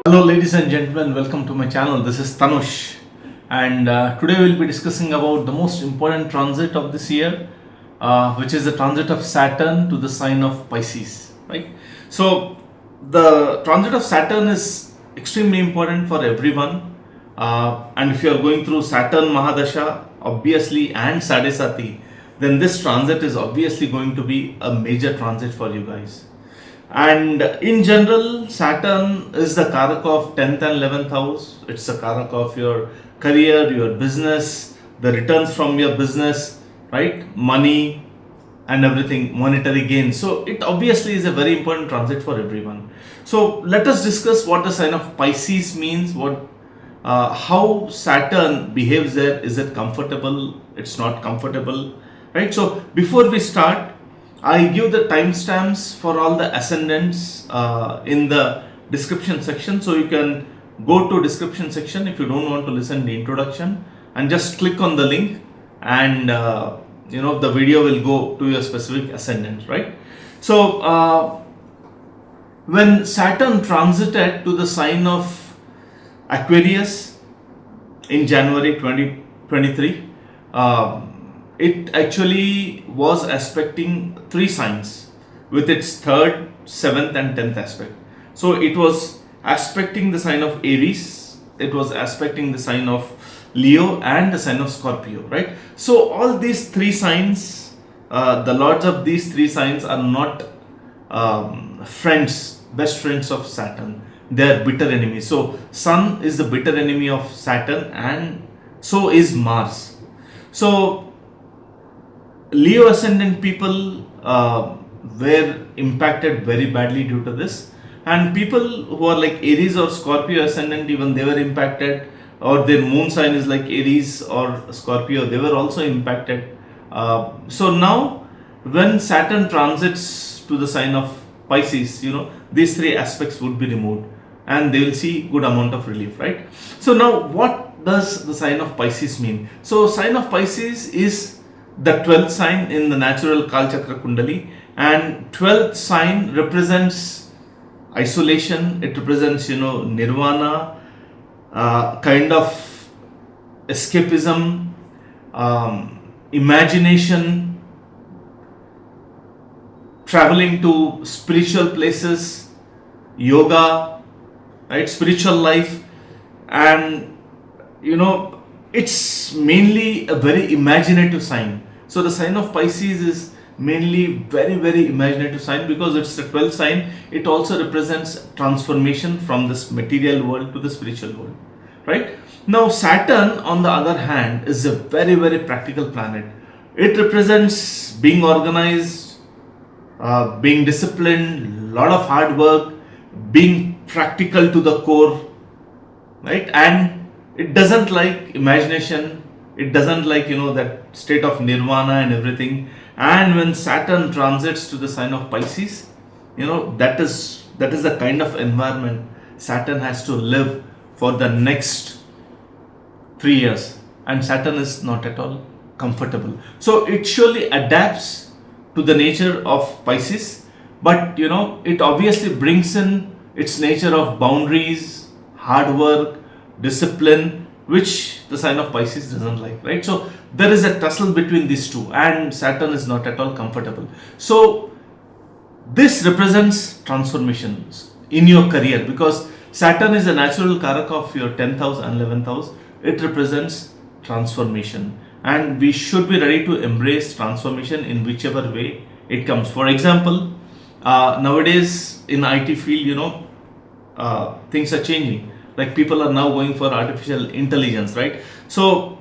Hello, ladies and gentlemen, welcome to my channel. This is Tanush, and today we'll be discussing about the most important transit of this year, which is the transit of Saturn to the sign of Pisces. Right? So, the transit of Saturn is extremely important for everyone, and if you are going through Saturn Mahadasha, obviously, and Sadesati, then this transit is obviously going to be a major transit for you guys. And in general, Saturn is the kark of 10th and 11th house. It's the kark of your career, your business, the returns from your business, right? Money and everything, monetary gain. So it obviously is a very important transit for everyone. So let us discuss what the sign of Pisces means, how Saturn behaves there. Is it comfortable? It's not comfortable, right? So before we start, I give the timestamps for all the ascendants in the description section, so you can go to description section if you don't want to listen the introduction, and just click on the link, and the video will go to your specific ascendant, right? So when Saturn transited to the sign of Aquarius in January 2023, it actually was aspecting three signs with its 3rd, 7th and 10th aspect. So it was aspecting the sign of Aries, it was aspecting the sign of Leo and the sign of Scorpio, right? So all these three signs, the lords of these three signs are not best friends of Saturn. They are bitter enemies. So Sun is the bitter enemy of Saturn, and so is Mars. So Leo ascendant people were impacted very badly due to this, and people who are like Aries or Scorpio ascendant, even they were impacted, or their moon sign is like Aries or Scorpio, they were also impacted. So now when Saturn transits to the sign of Pisces, these three aspects would be removed and they will see good amount of relief, right? So now what does the sign of Pisces mean? So sign of Pisces is the 12th sign in the natural Kal Chakra Kundali, and 12th sign represents isolation, it represents nirvana, kind of escapism, imagination, traveling to spiritual places, yoga, right, spiritual life, and it's mainly a very imaginative sign. So the sign of Pisces is mainly very, very imaginative sign, because it's the 12th sign. It also represents transformation from this material world to the spiritual world, right? Now Saturn, on the other hand, is a very, very practical planet. It represents being organized, being disciplined, lot of hard work, being practical to the core, right? And it doesn't like imagination. It doesn't like that state of nirvana and everything. And when Saturn transits to the sign of Pisces, that is the kind of environment Saturn has to live for the next 3 years, and Saturn is not at all comfortable. So it surely adapts to the nature of Pisces, but it obviously brings in its nature of boundaries, hard work, discipline, which the sign of Pisces doesn't like, right? So there is a tussle between these two, and Saturn is not at all comfortable. So this represents transformations in your career, because Saturn is a natural karaka of your 10th house and 11th house. It represents transformation, and we should be ready to embrace transformation in whichever way it comes. For example, nowadays in IT field, things are changing. Like people are now going for artificial intelligence, right? So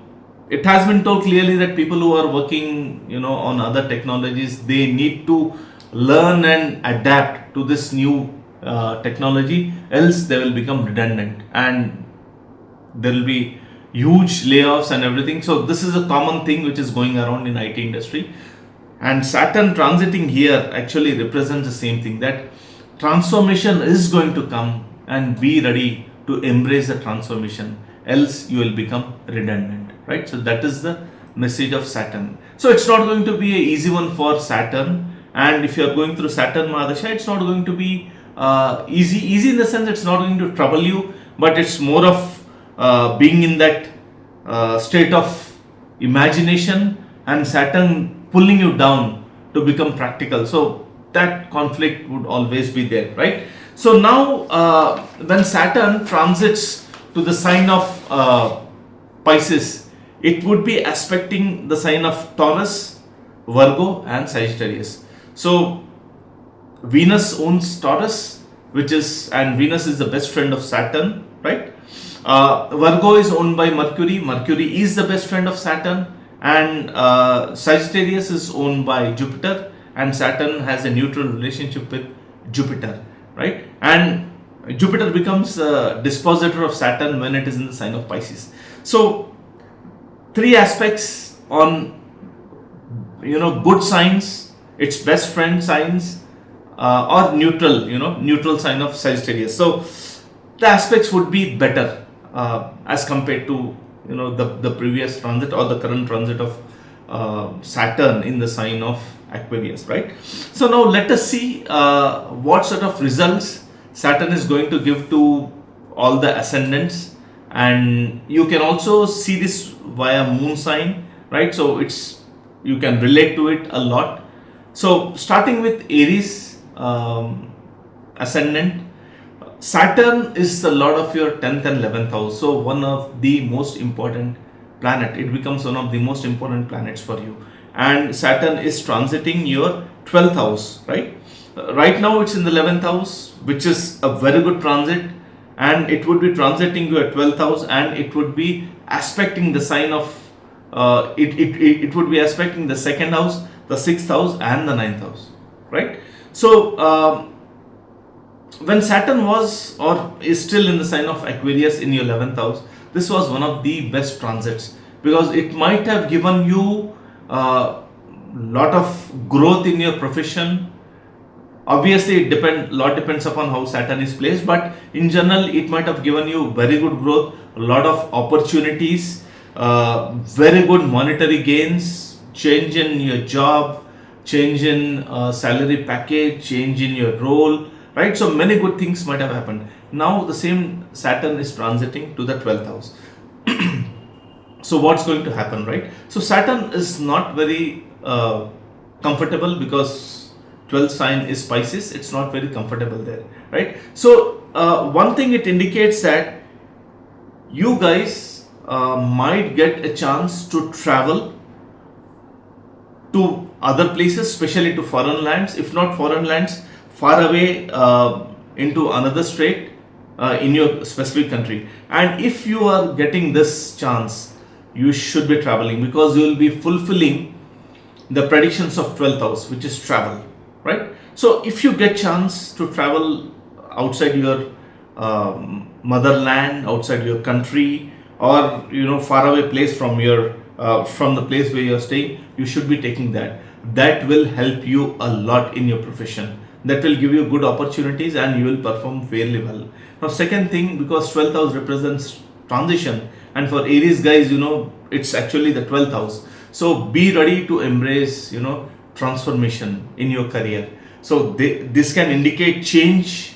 it has been told clearly that people who are working, on other technologies, they need to learn and adapt to this new technology, else they will become redundant and there will be huge layoffs and everything. So this is a common thing which is going around in IT industry, and Saturn transiting here actually represents the same thing, that transformation is going to come, and be ready to embrace the transformation, else you will become redundant, right? So that is the message of Saturn. So it's not going to be an easy one for Saturn, and if you are going through Saturn Mahadasha, it's not going to be easy in the sense it's not going to trouble you, but it's more of being in that state of imagination, and Saturn pulling you down to become practical. So that conflict would always be there, right? So now when Saturn transits to the sign of Pisces, it would be aspecting the sign of Taurus, Virgo and Sagittarius. So Venus owns Taurus, and Venus is the best friend of Saturn, right? Virgo is owned by Mercury. Mercury is the best friend of Saturn, and Sagittarius is owned by Jupiter, and Saturn has a neutral relationship with Jupiter, right? And Jupiter becomes a dispositor of Saturn when it is in the sign of Pisces. So three aspects on good signs, its best friend signs, or neutral sign of Sagittarius. So the aspects would be better as compared to the previous transit or the current transit of Saturn in the sign of Aquarius, right? So now let us see what sort of results Saturn is going to give to all the ascendants, and you can also see this via moon sign, right? So you can relate to it a lot. So starting with Aries ascendant, Saturn is the lord of your 10th and 11th house. So one of the most important planet. It becomes one of the most important planets for you. And Saturn is transiting your 12th house, right? Right now it's in the 11th house, which is a very good transit. And it would be transiting your 12th house, and it would be aspecting the sign of, it would be aspecting the 2nd house, the 6th house and the 9th house, right? So when Saturn was or is still in the sign of Aquarius in your 11th house, this was one of the best transits, because it might have given you a lot of growth in your profession. Obviously a lot depends upon how Saturn is placed, but in general it might have given you very good growth, a lot of opportunities, very good monetary gains, change in your job, change in salary package, change in your role, right? So many good things might have happened. Now the same Saturn is transiting to the 12th house. So what's going to happen, right? So Saturn is not very comfortable, because 12th sign is Pisces. It's not very comfortable there, right? So one thing it indicates that you guys might get a chance to travel to other places, especially to foreign lands. If not foreign lands, far away into another state in your specific country. And if you are getting this chance, you should be traveling, because you will be fulfilling the predictions of 12th house, which is travel, right? So if you get chance to travel outside your motherland, outside your country, or far away place from your from the place where you're staying, you should be taking that. That will help you a lot in your profession. That will give you good opportunities, and you will perform fairly well. Now second thing, because 12th house represents transition, and for Aries guys, it's actually the 12th house. So be ready to embrace transformation in your career. So this can indicate change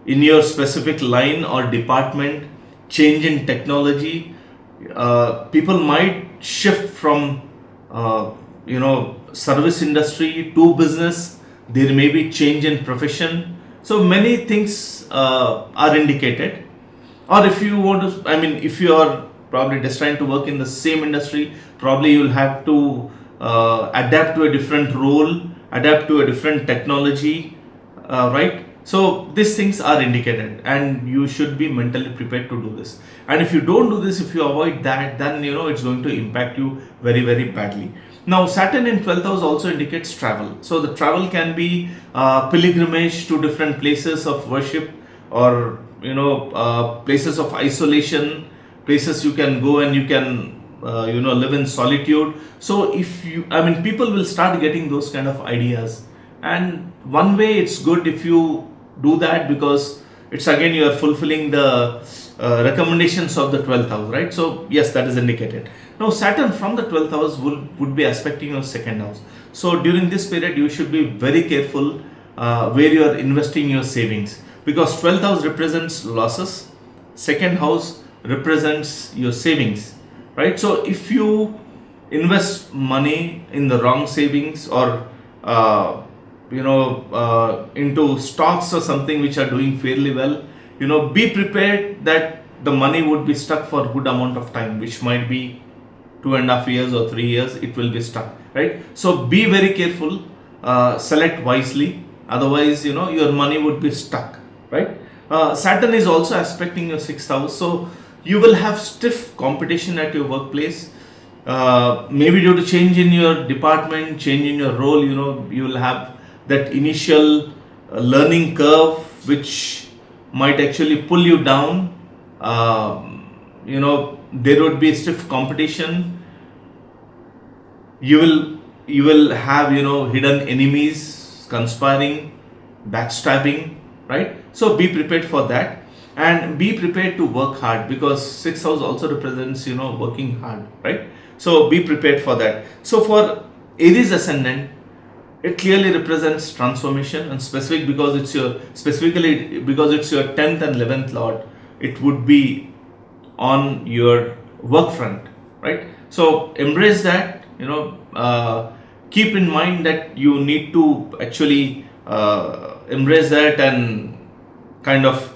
in your specific line or department, change in technology. People might shift from service industry to business. There may be change in profession. So many things are indicated. Or if you want to, if you are probably destined to work in the same industry, probably you'll have to adapt to a different role, adapt to a different technology, right? So these things are indicated, and you should be mentally prepared to do this. And if you don't do this, if you avoid that, then it's going to impact you very, very badly. Now Saturn in 12th house also indicates travel. So the travel can be pilgrimage to different places of worship, or places of isolation, places you can go and you can live in solitude. So if people will start getting those kind of ideas, and one way it's good if you do that, because it's again you are fulfilling the recommendations of the 12th house, right? So yes, that is indicated. Now Saturn from the 12th house would be aspecting your 2nd house. So during this period you should be very careful where you are investing your savings. because 12th house represents losses, second house represents your savings, right? So if you invest money in the wrong savings, or into stocks or something which are doing fairly well, be prepared that the money would be stuck for a good amount of time, which might be 2.5 years or 3 years. It will be stuck, right? So be very careful, select wisely, otherwise your money would be stuck, right? Saturn is also aspecting your sixth house, so you will have stiff competition at your workplace. Maybe due to change in your department, change in your role, you will have that initial learning curve, which might actually pull you down. There would be stiff competition. You will have hidden enemies conspiring, backstabbing, right? So be prepared for that, and be prepared to work hard, because sixth house also represents working hard, right? So be prepared for that. So for Aries ascendant, it clearly represents transformation, and specifically because it's your 10th and 11th lord, it would be on your work front, right? So embrace that. Keep in mind that you need to actually embrace that and kind of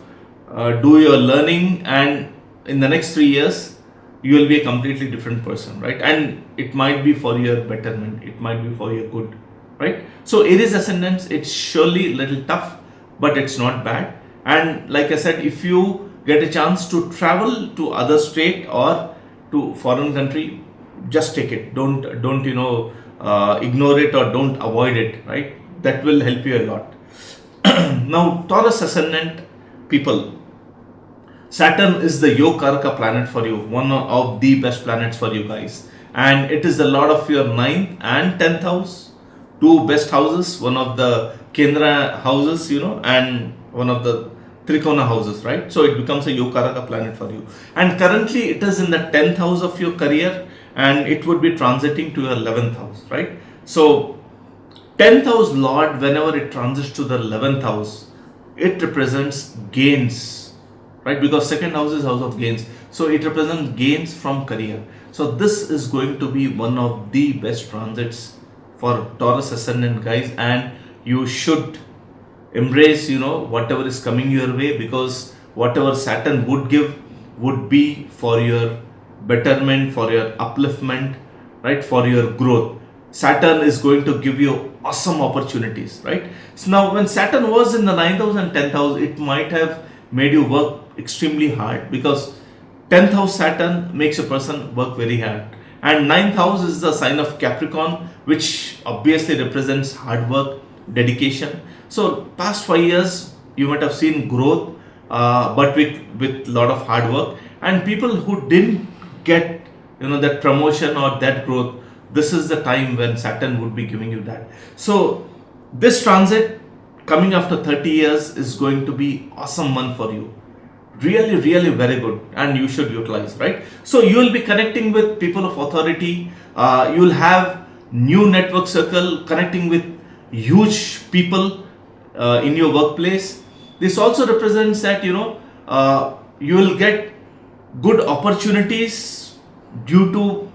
do your learning, and in the next 3 years you will be a completely different person, right? And it might be for your betterment, it might be for your good, right? So Aries ascendants, it's surely a little tough, but it's not bad. And like I said, if you get a chance to travel to other state or to foreign country, just take it. Don't ignore it, or don't avoid it, right? That will help you a lot. Now Taurus ascendant people, Saturn is the Karka planet for you, one of the best planets for you guys, and it is the lord of your 9th and 10th house, two best houses, one of the Kendra houses, and one of the Trikona houses, right? So it becomes a Karaka planet for you, and currently it is in the 10th house of your career, and it would be transiting to your 11th house, right? So 10th house lord, whenever it transits to the 11th house, it represents gains, right? Because second house is house of gains, so it represents gains from career. So this is going to be one of the best transits for Taurus ascendant guys, and you should embrace whatever is coming your way, because whatever Saturn would give would be for your betterment, for your upliftment, right? For your growth. Saturn is going to give you awesome opportunities, right? So now when Saturn was in the 9th house and 10th house, it might have made you work extremely hard, because 10th house Saturn makes a person work very hard, and 9th house is the sign of Capricorn, which obviously represents hard work, dedication. So past 5 years you might have seen growth, but with lot of hard work, and people who didn't get that promotion or that growth, this is the time when Saturn would be giving you that. So this transit coming after 30 years is going to be awesome month for you, really really very good, and you should utilize, right? So you will be connecting with people of authority, you will have new network circle, connecting with huge people in your workplace. This also represents that you will get good opportunities due to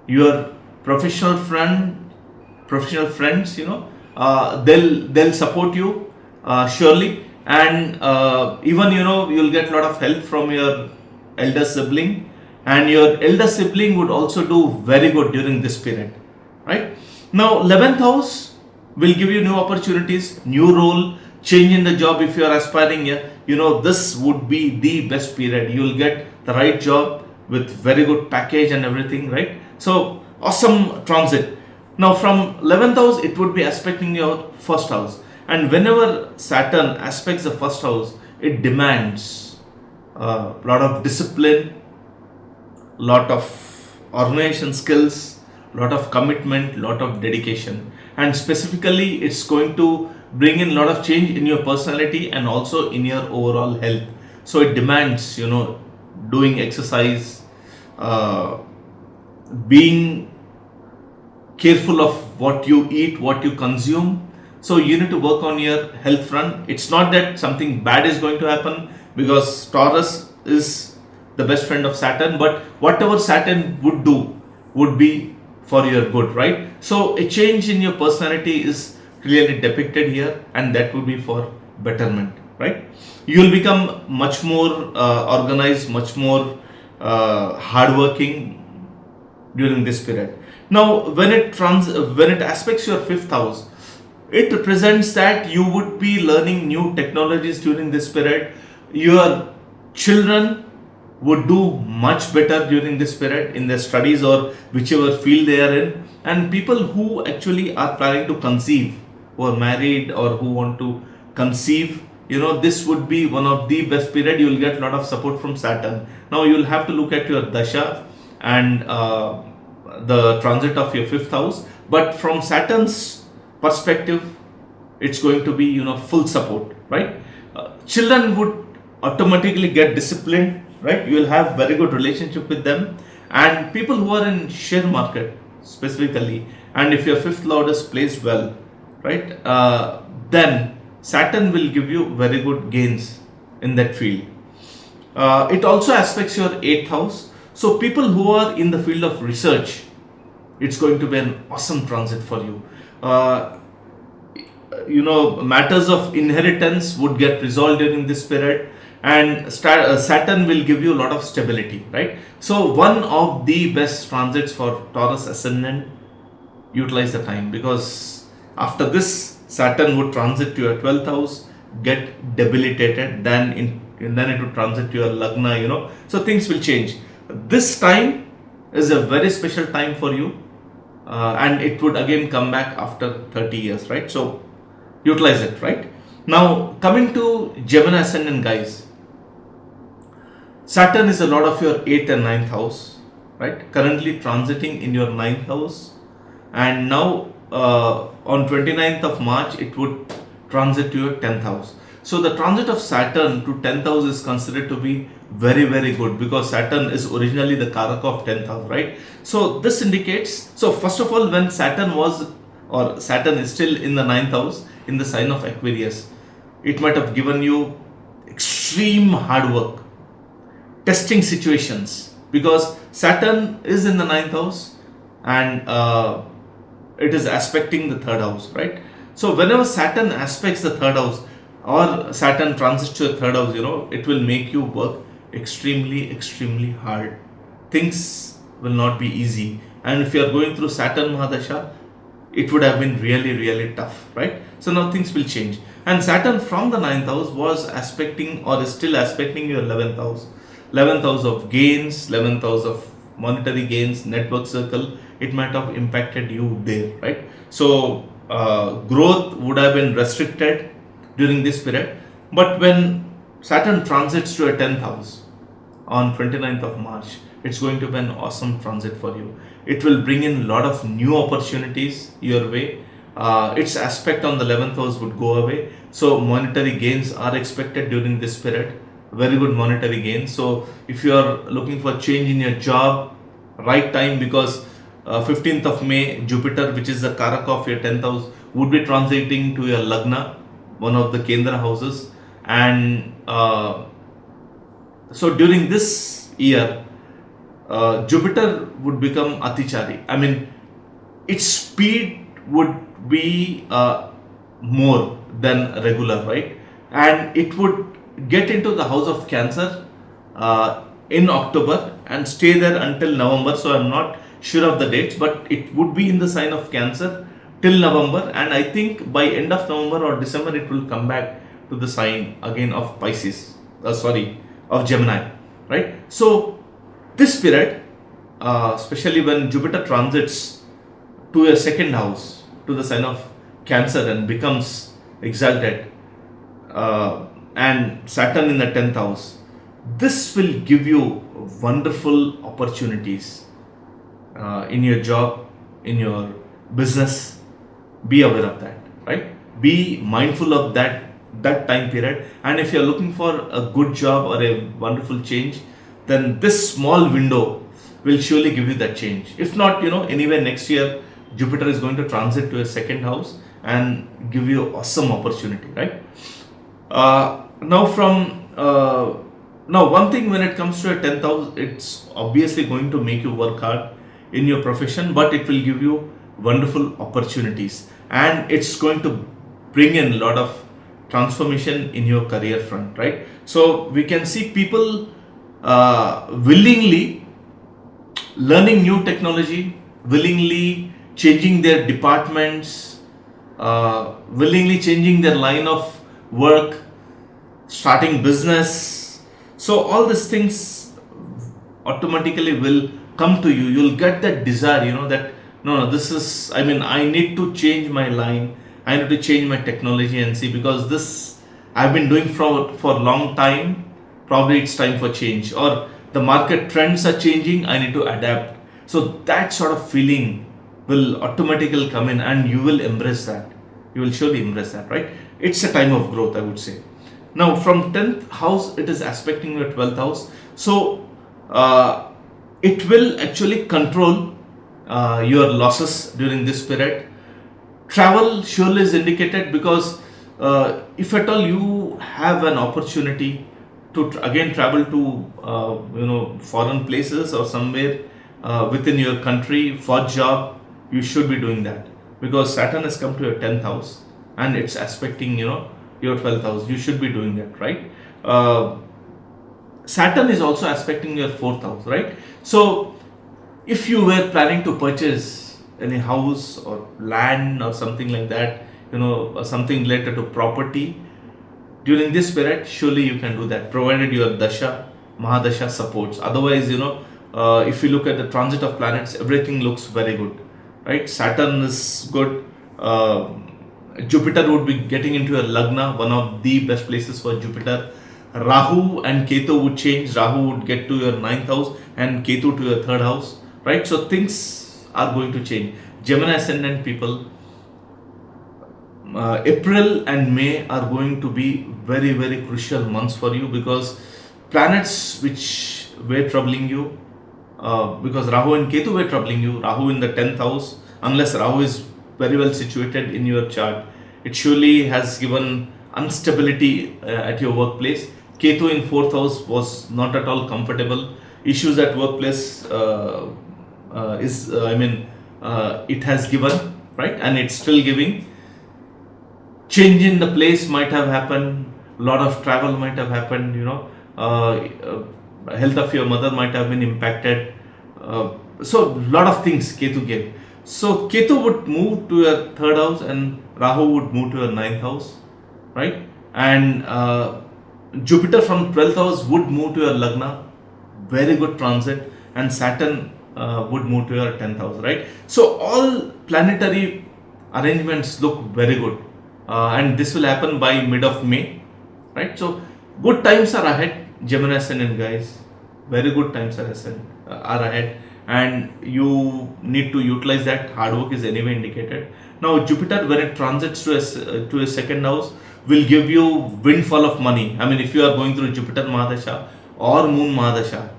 your professional friends. They'll support you surely, and even you'll get a lot of help from your elder sibling, and your elder sibling would also do very good during this period, right? Now 11th house will give you new opportunities, new role, change in the job. If you are aspiring here, this would be the best period. You will get the right job with very good package and everything, right? So awesome transit. Now from 11th house, it would be aspecting your first house, and whenever Saturn aspects the first house, it demands a lot of discipline, lot of organization skills, lot of commitment, lot of dedication, and specifically it's going to bring in a lot of change in your personality and also in your overall health. So it demands doing exercise, being careful of what you eat, what you consume. So you need to work on your health front. It's not that something bad is going to happen, because Taurus is the best friend of Saturn, but whatever Saturn would do would be for your good, right? So a change in your personality is clearly depicted here, and that would be for betterment, right? You will become much more organized, much more hardworking during this period. Now, when it aspects your fifth house, it represents that you would be learning new technologies during this period. Your children would do much better during this period in their studies or whichever field they are in. And people who actually are planning to conceive, who are married or who want to conceive, this would be one of the best period. You will get a lot of support from Saturn. Now you will have to look at your dasha and the transit of your fifth house, but from Saturn's perspective, it's going to be full support, right? Children would automatically get disciplined, right? You will have very good relationship with them, and people who are in share market specifically, and if your fifth lord is placed well, right, then Saturn will give you very good gains in that field. It also aspects your eighth house. So people who are in the field of research, it's going to be an awesome transit for you. Matters of inheritance would get resolved during this period, and Saturn will give you a lot of stability, right? So one of the best transits for Taurus ascendant, utilize the time, because after this Saturn would transit to your 12th house, get debilitated, then it would transit to your Lagna, so things will change. This time is a very special time for you, and it would again come back after 30 years, right? So utilize it, right? Now coming to Gemini ascendant guys, Saturn is a lot of your 8th and 9th house, right? Currently transiting in your 9th house, and now on 29th of March it would transit to your 10th house. So the transit of Saturn to 10th house is considered to be very, very good, because Saturn is originally the kark of 10th house, right? So this indicates, so first of all, when Saturn is still in the 9th house in the sign of Aquarius, it might have given you extreme hard work, testing situations, because Saturn is in the 9th house and it is aspecting the 3rd house, right? So whenever Saturn aspects the 3rd house, or Saturn transits to the 3rd house, it will make you work extremely, extremely hard. Things will not be easy. And if you are going through Saturn Mahadasha, it would have been really, really tough, right? So now things will change. And Saturn from the 9th house was aspecting, or is still aspecting, your 11th house. 11th house of gains, 11th house of monetary gains, network circle. It might have impacted you there, right? So growth would have been restricted during this period. But when Saturn transits to a 10th house on 29th of March, it's going to be an awesome transit for you. It will bring in a lot of new opportunities your way. Its aspect on the 11th house would go away. So monetary gains are expected during this period. Very good monetary gains. So if you are looking for change in your job, right time, because 15th of May, Jupiter, which is the karaka of your 10th house, would be transiting to your Lagna, one of the Kendra houses. And so during this year, Jupiter would become Atichari. I mean, its speed would be more than regular, right? And it would get into the house of Cancer in October and stay there until November. So I'm not sure of the dates, but it would be in the sign of Cancer till November, and I think by end of November or December it will come back to the sign again of Pisces, of Gemini, right? So this period, especially when Jupiter transits to a 2nd house, to the sign of Cancer, and becomes exalted, and Saturn in the 10th house, this will give you wonderful opportunities in your job, in your business. Be aware of that, right? Be mindful of that time period. And if you're looking for a good job or a wonderful change, then this small window will surely give you that change. If not, anyway, next year Jupiter is going to transit to a 2nd house, and give you awesome opportunity, right? Now from now one thing, when it comes to a 10th house, it's obviously going to make you work hard in your profession, but it will give you wonderful opportunities, and it's going to bring in a lot of transformation in your career front, right? So we can see people willingly learning new technology, willingly changing their departments, willingly changing their line of work, starting business. So all these things automatically will come to you. You'll get that desire, that no, this is, I need to change my line. I need to change my technology and see, because this I've been doing for a long time. Probably it's time for change, or the market trends are changing. I need to adapt. So that sort of feeling will automatically come in, and you will embrace that. You will surely embrace that, right? It's a time of growth, I would say. Now, from 10th house, it is aspecting your 12th house. So, it will actually control your losses during this period. Travel surely is indicated, because if at all you have an opportunity to again travel to foreign places or somewhere within your country for job, you should be doing that, because Saturn has come to your 10th house and it's aspecting your 12th house. You should be doing that, right? Saturn is also aspecting your 4th house, right? So if you were planning to purchase any house or land or something like that, or something related to property during this period, surely you can do that, provided your dasha mahadasha supports. Otherwise, if you look at the transit of planets, everything looks very good, right? Saturn is good. Jupiter would be getting into a lagna, one of the best places for Jupiter. Rahu and Ketu would change. Rahu would get to your 9th house and Ketu to your 3rd house, right? So things are going to change. Gemini ascendant people, April and May are going to be very, very crucial months for you, because planets which were troubling you, because Rahu and Ketu were troubling you, Rahu in the 10th house, unless Rahu is very well situated in your chart, it surely has given instability at your workplace. Ketu in 4th house was not at all comfortable. Issues at workplace it has given, right? And it's still giving. Change in the place might have happened. A lot of travel might have happened. Health of your mother might have been impacted. So a lot of things Ketu gave. So Ketu would move to your 3rd house and Rahu would move to your 9th house, right? And Jupiter from 12th house would move to your lagna, very good transit, and Saturn would move to your 10th house, right? So all planetary arrangements look very good, and this will happen by mid of May, right? So good times are ahead, Gemini ascendant guys. Very good times are ahead, and you need to utilize that. Hard work is anyway indicated. Now Jupiter, when it transits to a 2nd house, will give you windfall of money. If you are going through Jupiter Mahadasha or Moon Mahadasha,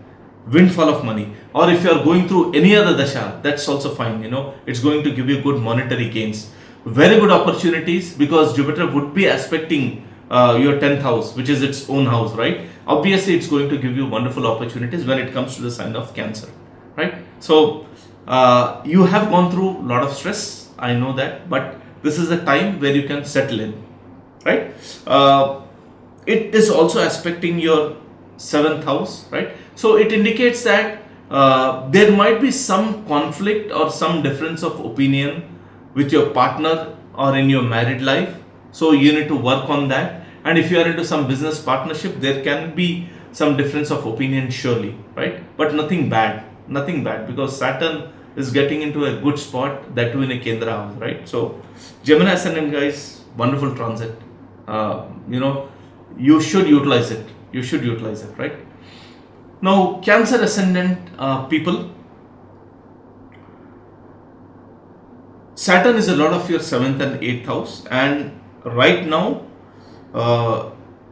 windfall of money. Or if you are going through any other dasha, that's also fine. It's going to give you good monetary gains. Very good opportunities, because Jupiter would be aspecting your 10th house, which is its own house, right? Obviously, it's going to give you wonderful opportunities when it comes to the sign of Cancer, right? So, you have gone through a lot of stress, I know that, but this is a time where you can settle in, right? It is also aspecting your 7th house, right? So it indicates that there might be some conflict or some difference of opinion with your partner or in your married life. So you need to work on that. And if you are into some business partnership, there can be some difference of opinion, surely, right? But nothing bad, because Saturn is getting into a good spot, that too in a Kendra house, right? So Gemini ascendant guys, wonderful transit. You should utilize it. Right? Now, Cancer ascendant people, Saturn is a lot of your 7th and 8th house, and right now,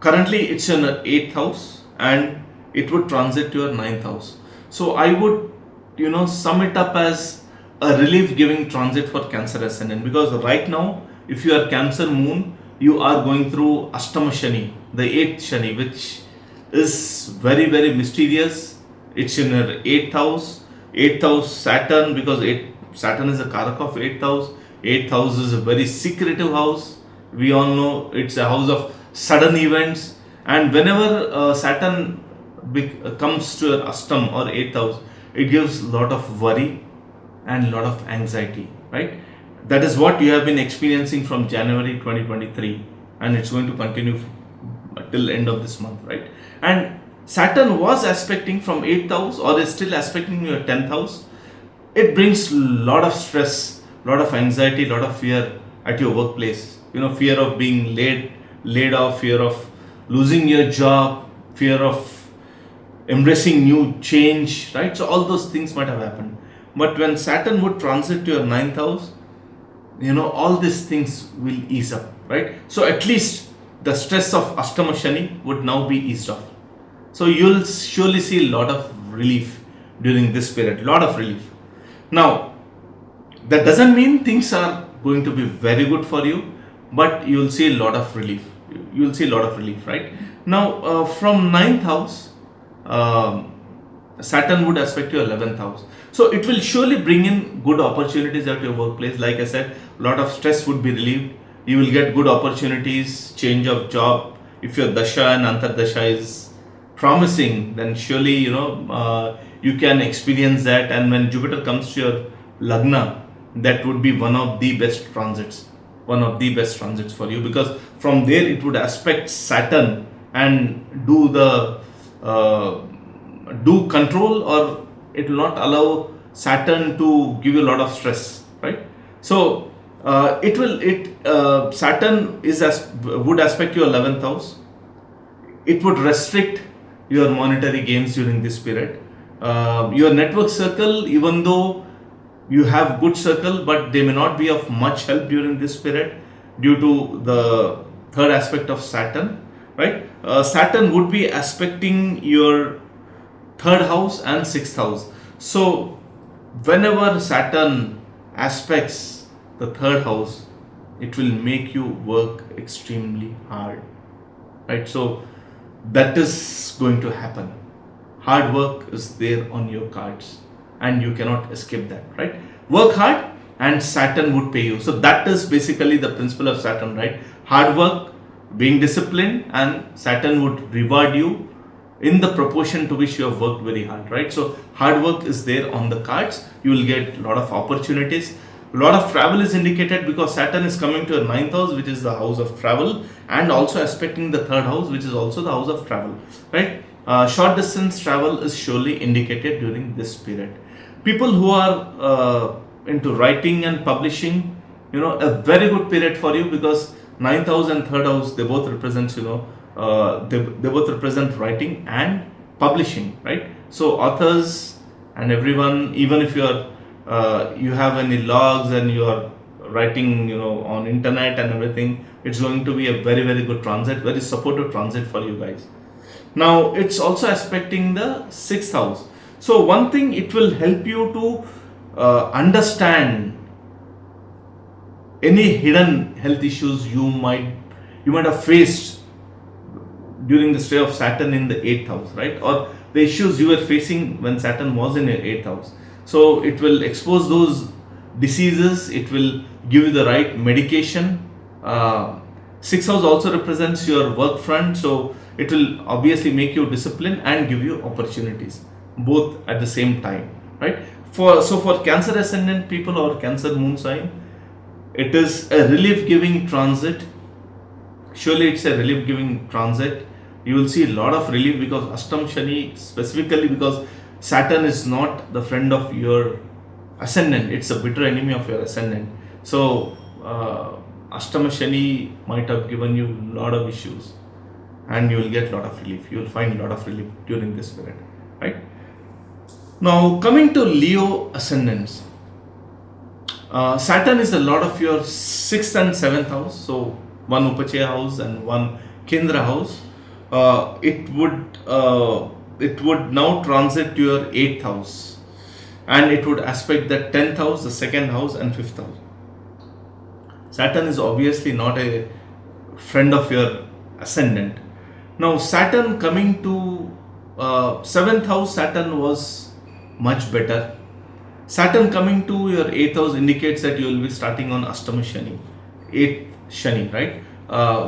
currently it's in 8th house, and it would transit to your 9th house. So I would, sum it up as a relief giving transit for Cancer ascendant, because right now if you are Cancer moon, you are going through Ashtama Shani, the 8th Shani, which is very, very mysterious. It's in your 8th house. 8th house Saturn, because Saturn is a kark of 8th house. 8th house is a very secretive house. We all know it's a house of sudden events. And whenever Saturn comes to your Ashtam or 8th house, it gives a lot of worry and a lot of anxiety, right? That is what you have been experiencing from January 2023, and it's going to continue till end of this month, right? And Saturn was aspecting from 8th house, or is still aspecting your 10th house. It brings a lot of stress, a lot of anxiety, a lot of fear at your workplace. Fear of being laid off, fear of losing your job, fear of embracing new change, right? So all those things might have happened. But when Saturn would transit to your 9th house, all these things will ease up, right? So at least the stress of Ashtama Shani would now be eased off. So you'll surely see a lot of relief during this period, lot of relief. Now, that doesn't mean things are going to be very good for you, but you'll see a lot of relief. You'll see a lot of relief, right? Now, from 9th house, Saturn would aspect your 11th house. So it will surely bring in good opportunities at your workplace. Like I said, a lot of stress would be relieved. You will get good opportunities, change of job. If your Dasha and Antardasha is promising, then surely, you can experience that. And when Jupiter comes to your Lagna, that would be one of the best transits. One of the best transits for you, because from there it would aspect Saturn and do control, or it will not allow Saturn to give you a lot of stress, right? So Saturn would aspect your 11th house. It would restrict your monetary gains during this period. Your network circle, even though you have good circle, but they may not be of much help during this period due to the third aspect of Saturn, right? Saturn would be aspecting your 3rd house and 6th house. So whenever Saturn aspects the 3rd house, it will make you work extremely hard, right? So that is going to happen. Hard work is there on your cards, and you cannot escape that, right? Work hard and Saturn would pay you. So that is basically the principle of Saturn, right? Hard work, being disciplined, and Saturn would reward you in the proportion to which you have worked very hard, right? So hard work is there on the cards. You will get a lot of opportunities. A lot of travel is indicated because Saturn is coming to your 9th house, which is the house of travel, and also aspecting the 3rd house, which is also the house of travel, right? Short distance travel is surely indicated during this period. People who are into writing and publishing, a very good period for you, because 9th house and 3rd house, they both represent, they both represent writing and publishing, right? So authors and everyone, even if you have any logs and you are writing, on internet and everything, it's going to be a very, very good transit, very supportive transit for you guys. Now, it's also aspecting the 6th house. So one thing, it will help you to understand any hidden health issues you might have faced during the stay of Saturn in the 8th house, right? Or the issues you were facing when Saturn was in your 8th house. So it will expose those diseases. It will give you the right medication. 6th house also represents your work front. So it will obviously make you disciplined and give you opportunities, both at the same time, right? For Cancer ascendant people or Cancer moon sign, it is a relief giving transit. Surely it's a relief giving transit. You will see a lot of relief, because Ashtam Shani, specifically because Saturn is not the friend of your ascendant, it's a bitter enemy of your ascendant. So Ashtama Shani might have given you a lot of issues, and you will get a lot of relief. You will find a lot of relief during this period, right? Now, coming to Leo ascendants, Saturn is a lot of your 6th and 7th house. So one Upachaya house and one Kendra house. It would now transit to your 8th house, and it would aspect the 10th house, the 2nd house, and 5th house. Saturn is obviously not a friend of your ascendant. Now, Saturn coming to 7th house, Saturn was much better. Saturn coming to your 8th house indicates that you will be starting on Ashtama Shani, 8th Shani, right?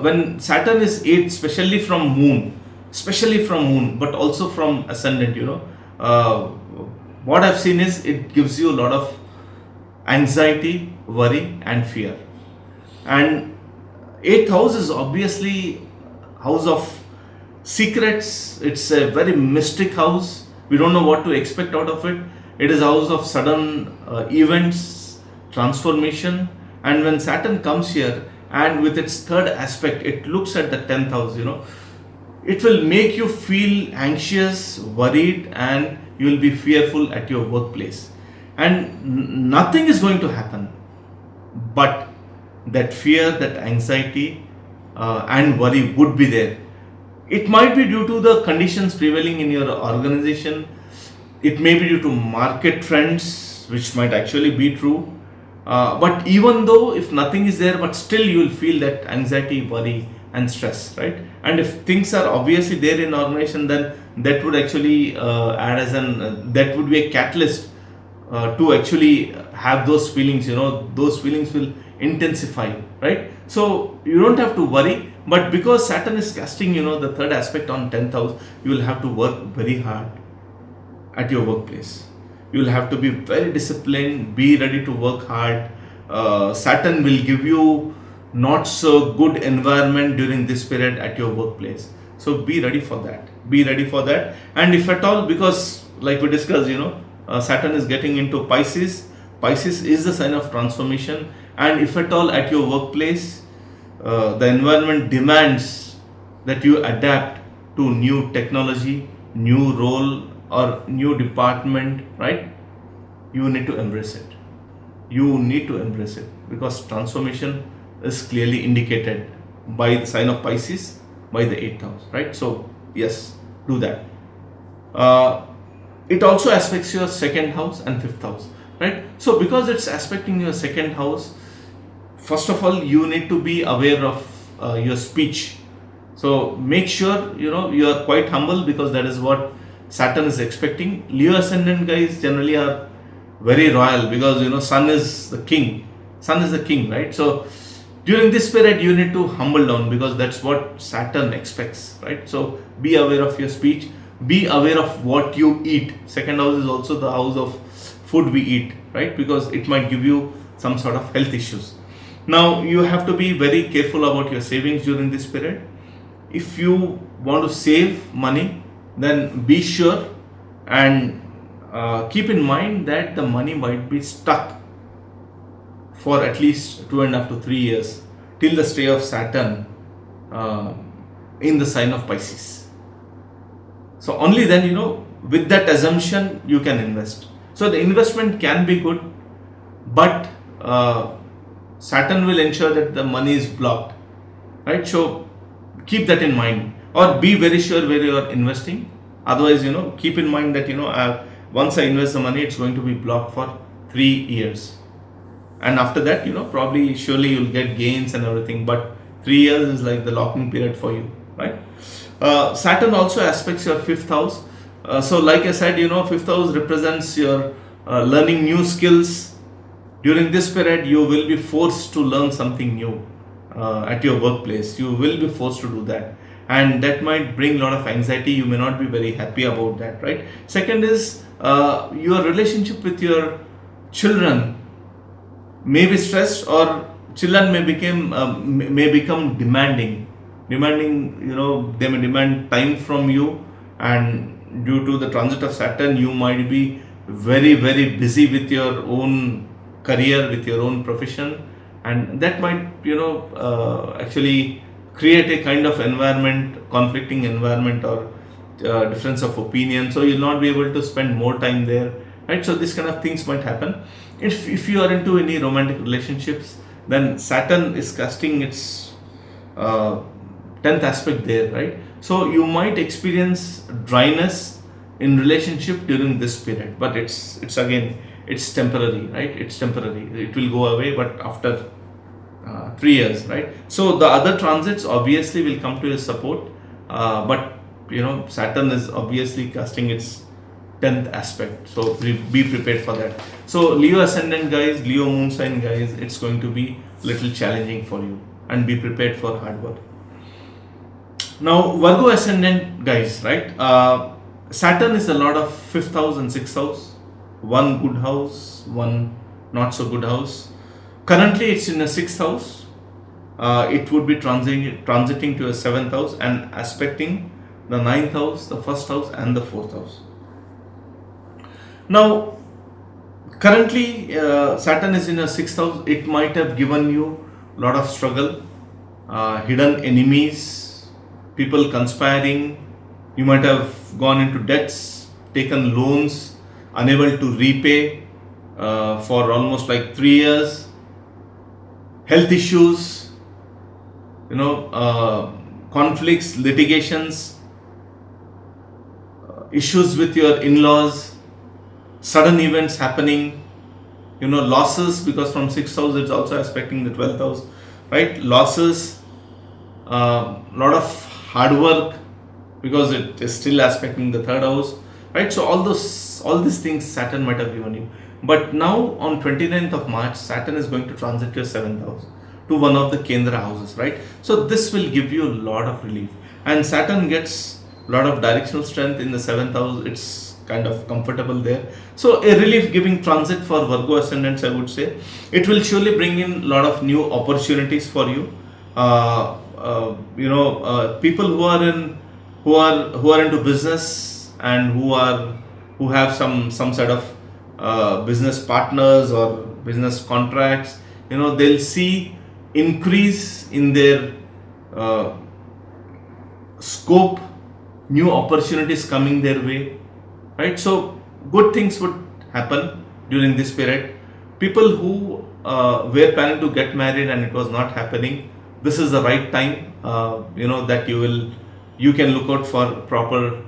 When Saturn is 8th, especially from Moon, but also from Ascendant, what I've seen is it gives you a lot of anxiety, worry, and fear. And 8th house is obviously house of secrets. It's a very mystic house. We don't know what to expect out of it. It is a house of sudden events, transformation. And when Saturn comes here and with its third aspect, it looks at the 10th house, it will make you feel anxious, worried, and you will be fearful at your workplace. And nothing is going to happen, but that fear, that anxiety, and worry would be there. It might be due to the conditions prevailing in your organization. It may be due to market trends, which might actually be true. But even though if nothing is there, but still you will feel that anxiety, worry, and stress, right? And if things are obviously there in organization, then that would actually add as that would be a catalyst to actually have those feelings. Those feelings will intensify, right? So you don't have to worry. But because Saturn is casting, the third aspect on 10th house, you will have to work very hard at your workplace. You will have to be very disciplined, be ready to work hard. Saturn will give you not so good environment during this period at your workplace. So be ready for that. Be ready for that. And if at all, because like we discussed, Saturn is getting into Pisces. Pisces is the sign of transformation. And if at all at your workplace, the environment demands that you adapt to new technology, new role, or new department, right? You need to embrace it. You need to embrace it because transformation is clearly indicated by the sign of Pisces, by the 8th house, right? So, yes, do that. It also aspects your 2nd house and 5th house, right? So, because it's aspecting your 2nd house, first of all, you need to be aware of your speech. So make sure you are quite humble because that is what Saturn is expecting. Leo ascendant guys generally are very royal because Sun is the king. Sun is the king, right? So during this period, you need to humble down because that's what Saturn expects, right? So be aware of your speech. Be aware of what you eat. 2nd house is also the house of food we eat, right? Because it might give you some sort of health issues. Now, you have to be very careful about your savings during this period. If you want to save money, then be sure and keep in mind that the money might be stuck for at least 2.5 to 3 years till the stay of Saturn in the sign of Pisces. So only then, with that assumption, you can invest. So the investment can be good, but Saturn will ensure that the money is blocked, right? So keep that in mind, or be very sure where you are investing. Otherwise, keep in mind that once I invest the money, it's going to be blocked for 3 years, and after that, probably surely you'll get gains and everything. But 3 years is like the locking period for you, right? Saturn also aspects your 5th house. So, like I said, 5th house represents your learning new skills. During this period, you will be forced to learn something new at your workplace. You will be forced to do that. And that might bring a lot of anxiety. You may not be very happy about that, right? Second is your relationship with your children may be stressed, or children may become demanding. They may demand time from you, and due to the transit of Saturn, you might be very, very busy with your own career, with your own profession, and that might actually create a kind of environment, conflicting environment, or difference of opinion, so you'll not be able to spend more time there, right? So this kind of things might happen. If you are into any romantic relationships, then Saturn is casting its 10th aspect there, right? So you might experience dryness in relationship during this period, but it's temporary, right? It's temporary. It will go away, but after 3 years, right? So the other transits obviously will come to your support, but Saturn is obviously casting its 10th aspect, so be prepared for that. So Leo ascendant guys, Leo moon sign guys, it's going to be little challenging for you, and be prepared for hard work. Now Virgo ascendant guys, right? Saturn is a lot of 5th house and 6th house, one good house, one not so good house. Currently it's in a 6th house. It would be transiting to a 7th house and aspecting the 9th house, the 1st house and the 4th house. Now currently Saturn is in a 6th house. It might have given you a lot of struggle, hidden enemies, people conspiring. You might have gone into debts, taken loans, unable to repay for almost like 3 years. Health issues, conflicts, litigations, issues with your in-laws, sudden events happening, losses, because from 6th house it's also aspecting the 12th house, right? Losses, lot of hard work, because it is still aspecting the 3rd house, right? So all these things Saturn might have given you. But now on 29th of March, Saturn is going to transit your 7th house to one of the Kendra houses, right? So this will give you a lot of relief. And Saturn gets a lot of directional strength in the 7th house. It's kind of comfortable there. So a relief giving transit for Virgo ascendants, I would say. It will surely bring in a lot of new opportunities for you. People who are into business and who have some sort of business partners or business contracts, they'll see increase in their scope, new opportunities coming their way, right? So good things would happen during this period. People who were planning to get married and it was not happening, this is the right time, that you can look out for proper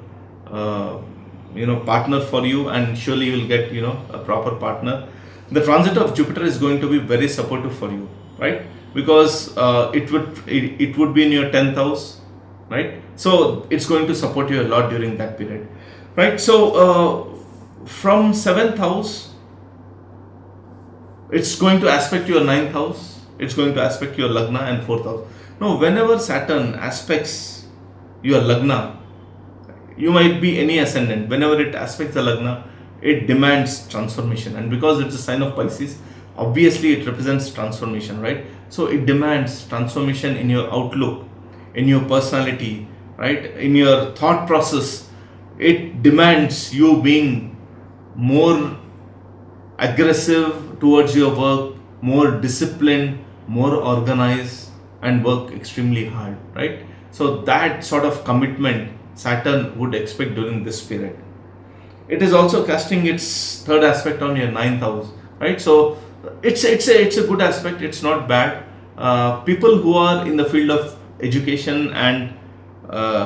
partner for you, and surely you will get a proper partner. The transit of Jupiter is going to be very supportive for you, right? Because it would be in your 10th house, right? So it's going to support you a lot during that period, right? So from 7th house, it's going to aspect your 9th house, it's going to aspect your Lagna and 4th house. Now whenever Saturn aspects your Lagna, you might be any ascendant, whenever it aspects the Lagna, it demands transformation. And because it's a sign of Pisces, obviously it represents transformation, right? So it demands transformation in your outlook, in your personality, right? In your thought process. It demands you being more aggressive towards your work, more disciplined, more organized, and work extremely hard, right? So that sort of commitment Saturn would expect during this period. It is also casting its 3rd aspect on your 9th house, right? So it's a good aspect. It's not bad. People who are in the field of education and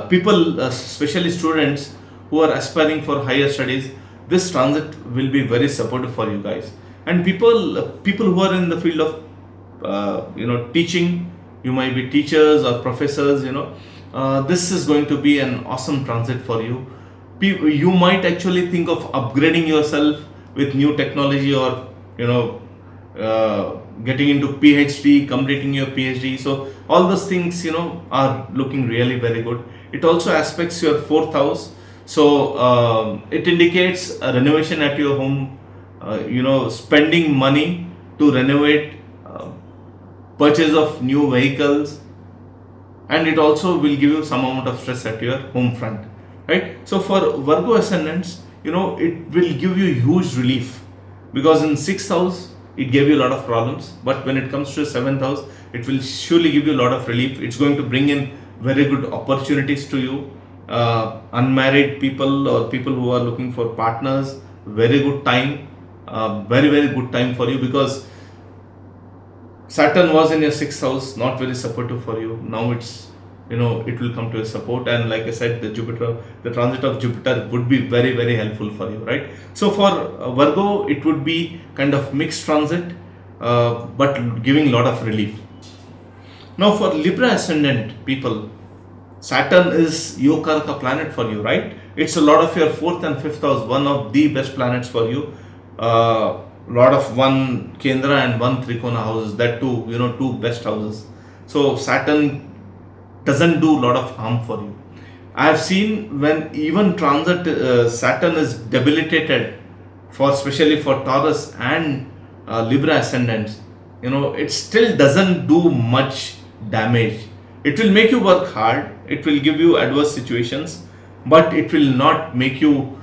people, especially students who are aspiring for higher studies, this transit will be very supportive for you guys. And people who are in the field of teaching, you might be teachers or professors, this is going to be an awesome transit for you. You might actually think of upgrading yourself with new technology, or getting into PhD, completing your PhD. So all those things are looking really very good. It also aspects your 4th house, so it indicates a renovation at your home, spending money to renovate, purchase of new vehicles, and it also will give you some amount of stress at your home front, right? So for Virgo ascendants, it will give you huge relief, because in 6th house it gave you a lot of problems, but when it comes to 7th house, it will surely give you a lot of relief. It's going to bring in very good opportunities to you. Unmarried people or people who are looking for partners, very good time, very good time for you, because Saturn was in your 6th house, not very supportive for you. Now it's, it will come to a support. And like I said, the transit of Jupiter would be very, very helpful for you, right? So for Virgo, it would be kind of mixed transit, but giving a lot of relief. Now for Libra ascendant people, Saturn is your karka planet for you, right? It's a lot of your fourth and fifth house, one of the best planets for you. Lot of one Kendra and one Trikona houses, that two, two best houses. So Saturn doesn't do a lot of harm for you. I have seen when even transit Saturn is debilitated, for especially for Taurus and Libra ascendants, it still doesn't do much damage. It will make you work hard. It will give you adverse situations, but it will not make you,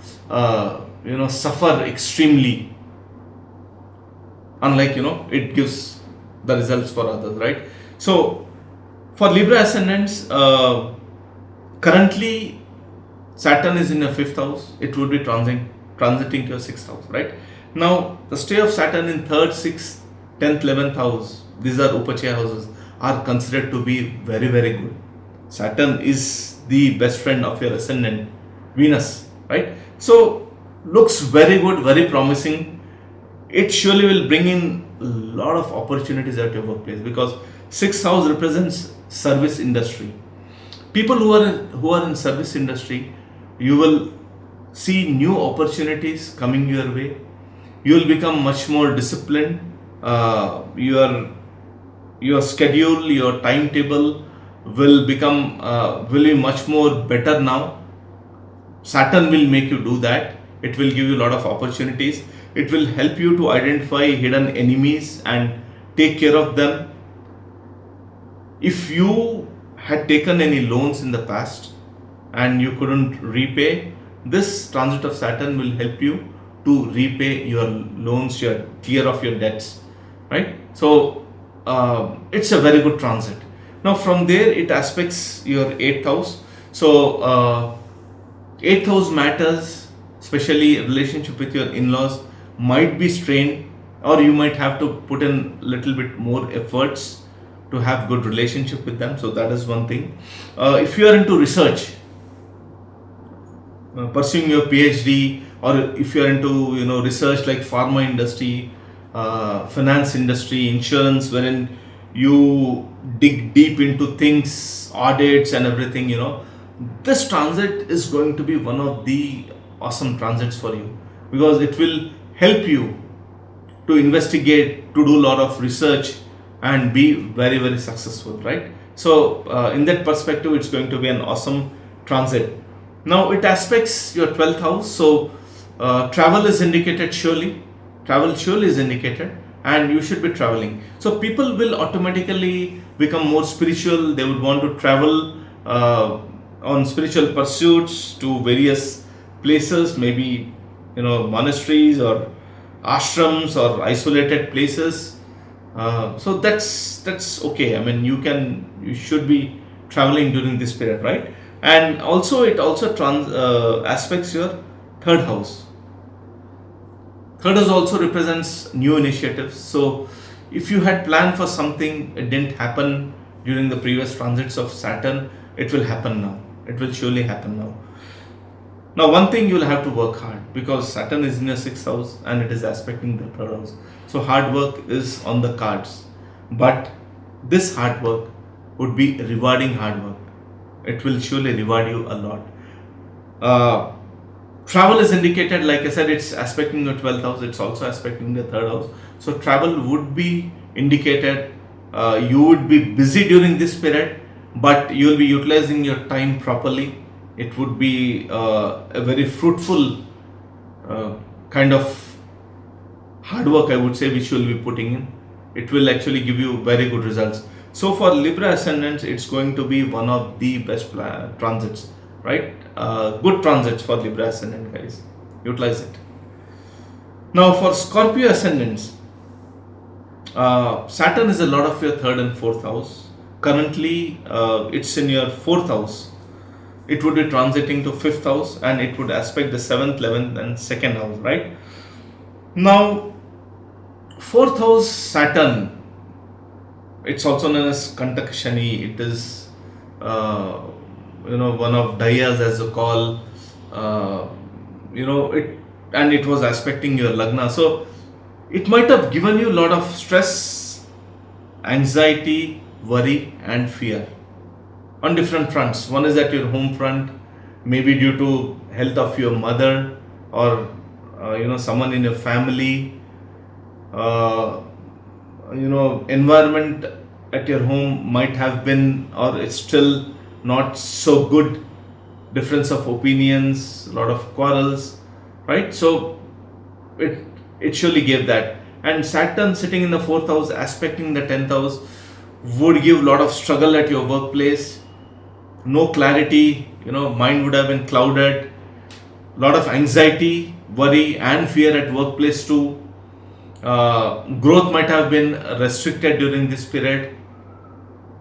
suffer extremely. Unlike it gives the results for others, right? So for Libra ascendants, currently Saturn is in your fifth house. It would be transiting to your sixth house, right? Now the stay of Saturn in third, sixth, 10th, 11th house, these are upachaya houses, are considered to be very, very good. Saturn is the best friend of your ascendant Venus, right? So looks very good, very promising. It surely will bring in a lot of opportunities at your workplace, because sixth house represents service industry. People who are in service industry, you will see new opportunities coming your way. You will become much more disciplined. Your schedule, your timetable will be much more better now. Saturn will make you do that. It will give you a lot of opportunities. It will help you to identify hidden enemies and take care of them. If you had taken any loans in the past and you couldn't repay, this transit of Saturn will help you to repay your loans, your clear of your debts, right? So it's a very good transit. Now from there it aspects your 8th house. So 8th house matters, especially relationship with your in-laws might be strained, or you might have to put in a little bit more efforts to have good relationship with them. So that is one thing. If you are into research, pursuing your PhD, or if you are into research like pharma industry, finance industry, insurance, wherein you dig deep into things, audits and everything, this transit is going to be one of the awesome transits for you, because it will help you to investigate, to do a lot of research and be very, very successful, right? So in that perspective, it's going to be an awesome transit. Now it aspects your 12th house. So travel is indicated surely. Travel surely is indicated, and you should be traveling. So people will automatically become more spiritual. They would want to travel on spiritual pursuits to various places, maybe monasteries or ashrams or isolated places. So that's okay. I mean, you should be traveling during this period, right? And also it also aspects your third house. Third house also represents new initiatives. So if you had planned for something, it didn't happen during the previous transits of Saturn, it will happen now. It will surely happen now. Now, one thing, you will have to work hard, because Saturn is in your sixth house and it is aspecting the third house. So hard work is on the cards. But this hard work would be rewarding hard work. It will surely reward you a lot. Travel is indicated, like I said, it's aspecting the 12th house, it's also aspecting the third house. So travel would be indicated. You would be busy during this period, but you will be utilizing your time properly. It would be a very fruitful kind of hard work, I would say, which you will be putting in. It will actually give you very good results. So for Libra ascendants, it's going to be one of the best transits, right? Good transits for Libra ascendant, guys. Utilize it. Now for Scorpio ascendants, Saturn is a lot of your third and fourth house. Currently, it's in your fourth house. It would be transiting to fifth house, and it would aspect the 7th, 11th and second house, right? Now, fourth house Saturn, it's also known as Kantak Shani. It is one of Dayas, as you call, it was aspecting your Lagna. So it might have given you a lot of stress, anxiety, worry and fear on different fronts. One is at your home front, maybe due to health of your mother, or someone in your family. uh, Environment at your home might have been, or it's still not so good. Difference of opinions, a lot of quarrels, right? So it it surely gave that. And Saturn sitting in the fourth house, aspecting the 10th house, would give a lot of struggle at your workplace. No clarity, mind would have been clouded. Lot of anxiety, worry and fear at workplace too. Growth might have been restricted during this period.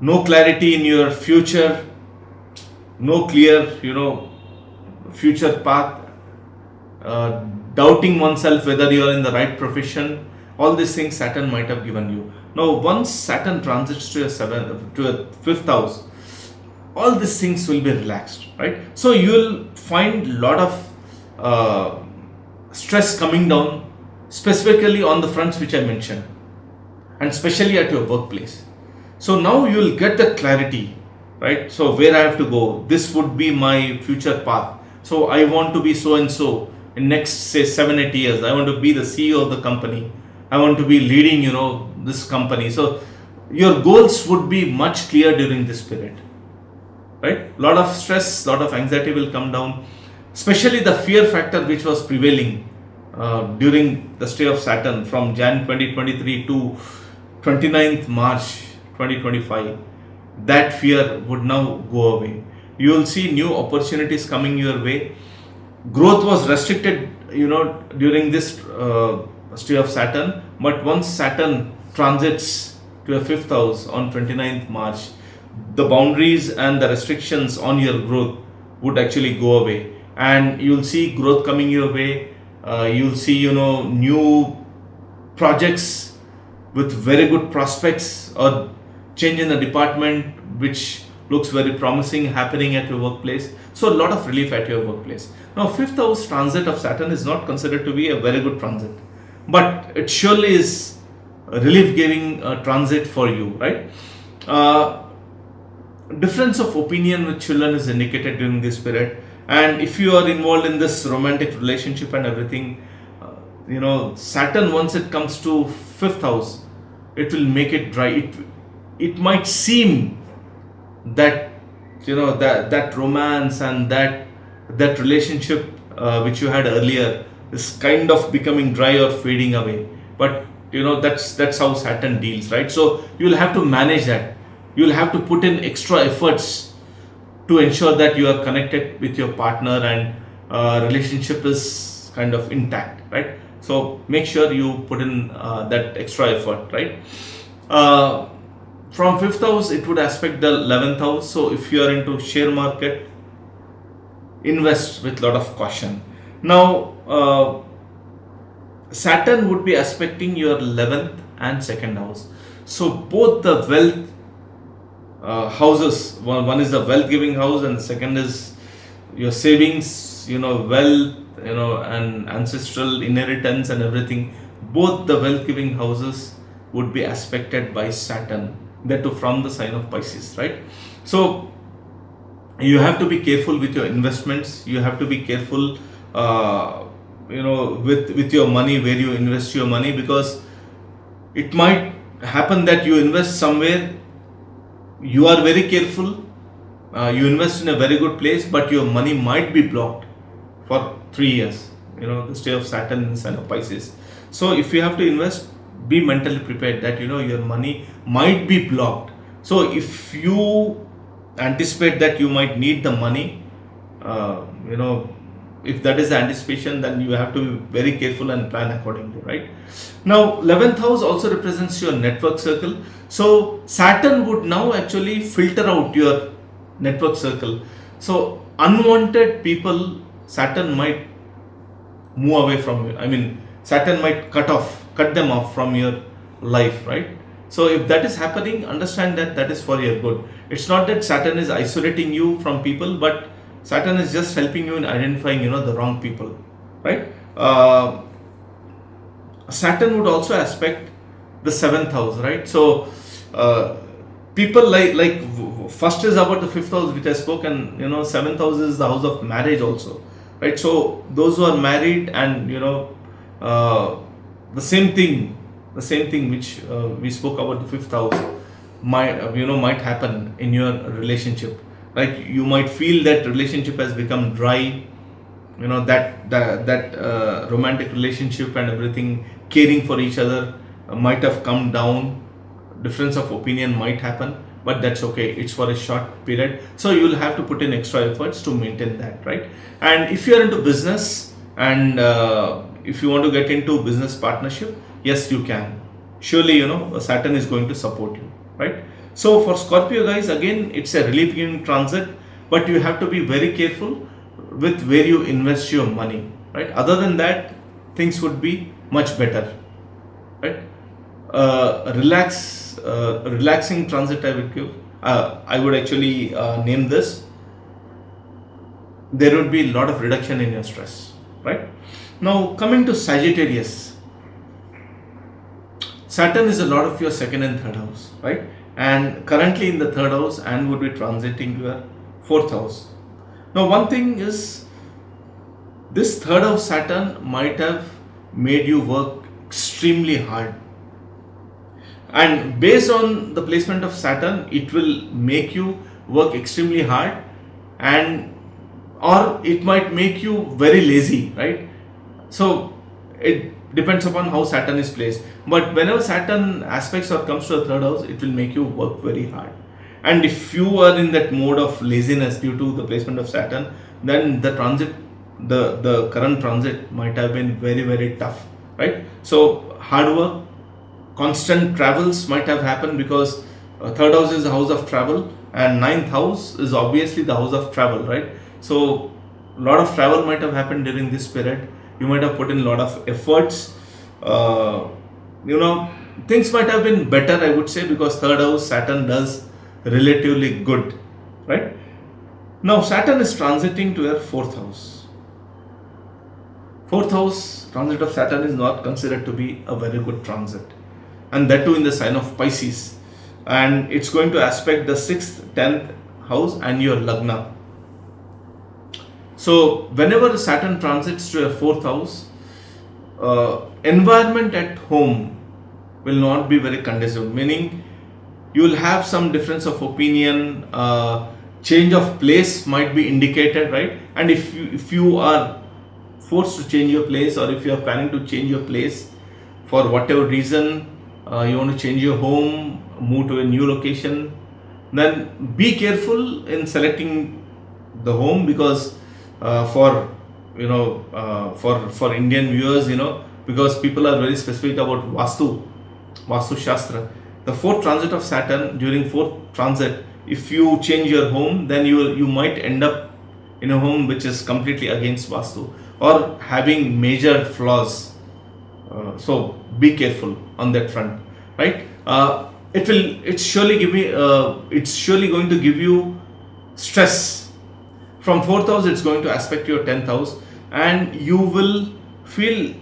No clarity in your future, no clear future path. Doubting oneself whether you are in the right profession. All these things Saturn might have given you. Now once Saturn transits to a fifth house, all these things will be relaxed, right? So you will find a lot of stress coming down, specifically on the fronts which I mentioned, and especially at your workplace. So now you will get the clarity, right? So where I have to go, this would be my future path. So I want to be so and so in next say 7-8 years. I want to be the CEO of the company. I want to be leading this company. So your goals would be much clearer during this period, right? Lot of stress, lot of anxiety will come down, especially the fear factor which was prevailing during the stay of Saturn from Jan 2023 to 29th March 2025. That fear would now go away. You will see new opportunities coming your way. Growth was restricted during this stay of Saturn, but once Saturn transits to a fifth house on 29th March, the boundaries and the restrictions on your growth would actually go away, and you'll see growth coming your way. You'll see new projects with very good prospects, or change in the department which looks very promising happening at your workplace. So a lot of relief at your workplace. Now fifth house transit of Saturn is not considered to be a very good transit, but it surely is a relief giving transit for you, right? Difference of opinion with children is indicated during this period, and if you are involved in this romantic relationship and everything, Saturn, once it comes to fifth house, it will make it dry. It might seem that that romance and that relationship which you had earlier is kind of becoming dry or fading away, but that's how Saturn deals, right? So you'll have to manage that. You'll have to put in extra efforts to ensure that you are connected with your partner, and relationship is kind of intact, right? So make sure you put in that extra effort, right? From fifth house, it would aspect the 11th house. So if you are into share market, invest with lot of caution. Now Saturn would be aspecting your 11th and second house. So both the wealth houses, one is the wealth giving house, and the second is your savings, wealth, and ancestral inheritance and everything. Both the wealth giving houses would be aspected by Saturn, that too from the sign of Pisces, right? So you have to be careful with your investments. You have to be careful with your money, where you invest your money, because it might happen that you invest somewhere, you are very careful, you invest in a very good place, but your money might be blocked for 3 years, the stay of Saturn in the sign of Pisces. So if you have to invest, be mentally prepared that your money might be blocked. So if you anticipate that you might need the money, if that is the anticipation, then you have to be very careful and plan accordingly, right? Now 11th house also represents your network circle. So Saturn would now actually filter out your network circle. So unwanted people, Saturn might move away from you. I mean, Saturn might cut them off from your life, right? So if that is happening, understand that that is for your good. It's not that Saturn is isolating you from people, but Saturn is just helping you in identifying the wrong people, right? Saturn would also aspect the 7th house, right? So people first is about the fifth house which I spoke, and seventh house is the house of marriage also, right? So those who are married, and uh, the same thing, which we spoke about the fifth house might happen in your relationship. Like you might feel that relationship has become dry, that romantic relationship and everything, caring for each other might have come down. Difference of opinion might happen, but that's okay, it's for a short period, so you'll have to put in extra efforts to maintain that, right? And if you're into business, and if you want to get into business partnership, yes, you can. Surely, Saturn is going to support you, right? So for Scorpio guys, again, it's a relief giving transit, but you have to be very careful with where you invest your money, right? Other than that, things would be much better, right? Relaxing transit I would give. I would actually name this. There would be a lot of reduction in your stress, right? Now coming to Sagittarius, Saturn is a lot of your second and third house, right? And currently in the third house, and would be transiting to your fourth house. Now one thing is, this third house Saturn might have made you work extremely hard, and based on the placement of Saturn, it will make you work extremely hard, and or it might make you very lazy, right? So it depends upon how Saturn is placed, but whenever Saturn aspects or comes to the third house, it will make you work very hard. And if you are in that mode of laziness due to the placement of Saturn, then the current transit might have been very, very tough, right? So hard work, constant travels might have happened, because third house is the house of travel, and ninth house is obviously the house of travel, right? So a lot of travel might have happened during this period. You might have put in a lot of efforts. Things might have been better, I would say, because third house Saturn does relatively good, right? Now Saturn is transiting to your fourth house. Fourth house transit of Saturn is not considered to be a very good transit, and that too in the sign of Pisces, and it's going to aspect the 6th, 10th house and your Lagna. So whenever Saturn transits to a fourth house, environment at home will not be very conducive, meaning you will have some difference of opinion, change of place might be indicated, right? And if you are forced to change your place, or if you are planning to change your place for whatever reason, you want to change your home, move to a new location, then be careful in selecting the home, because for Indian viewers, because people are very specific about Vastu Shastra. The fourth transit of Saturn, during fourth transit, if you change your home, then you might end up in a home which is completely against Vastu, or having major flaws. So be careful on that front, right? It's surely going to give you stress. From fourth house, it's going to aspect your 10th house, and you will feel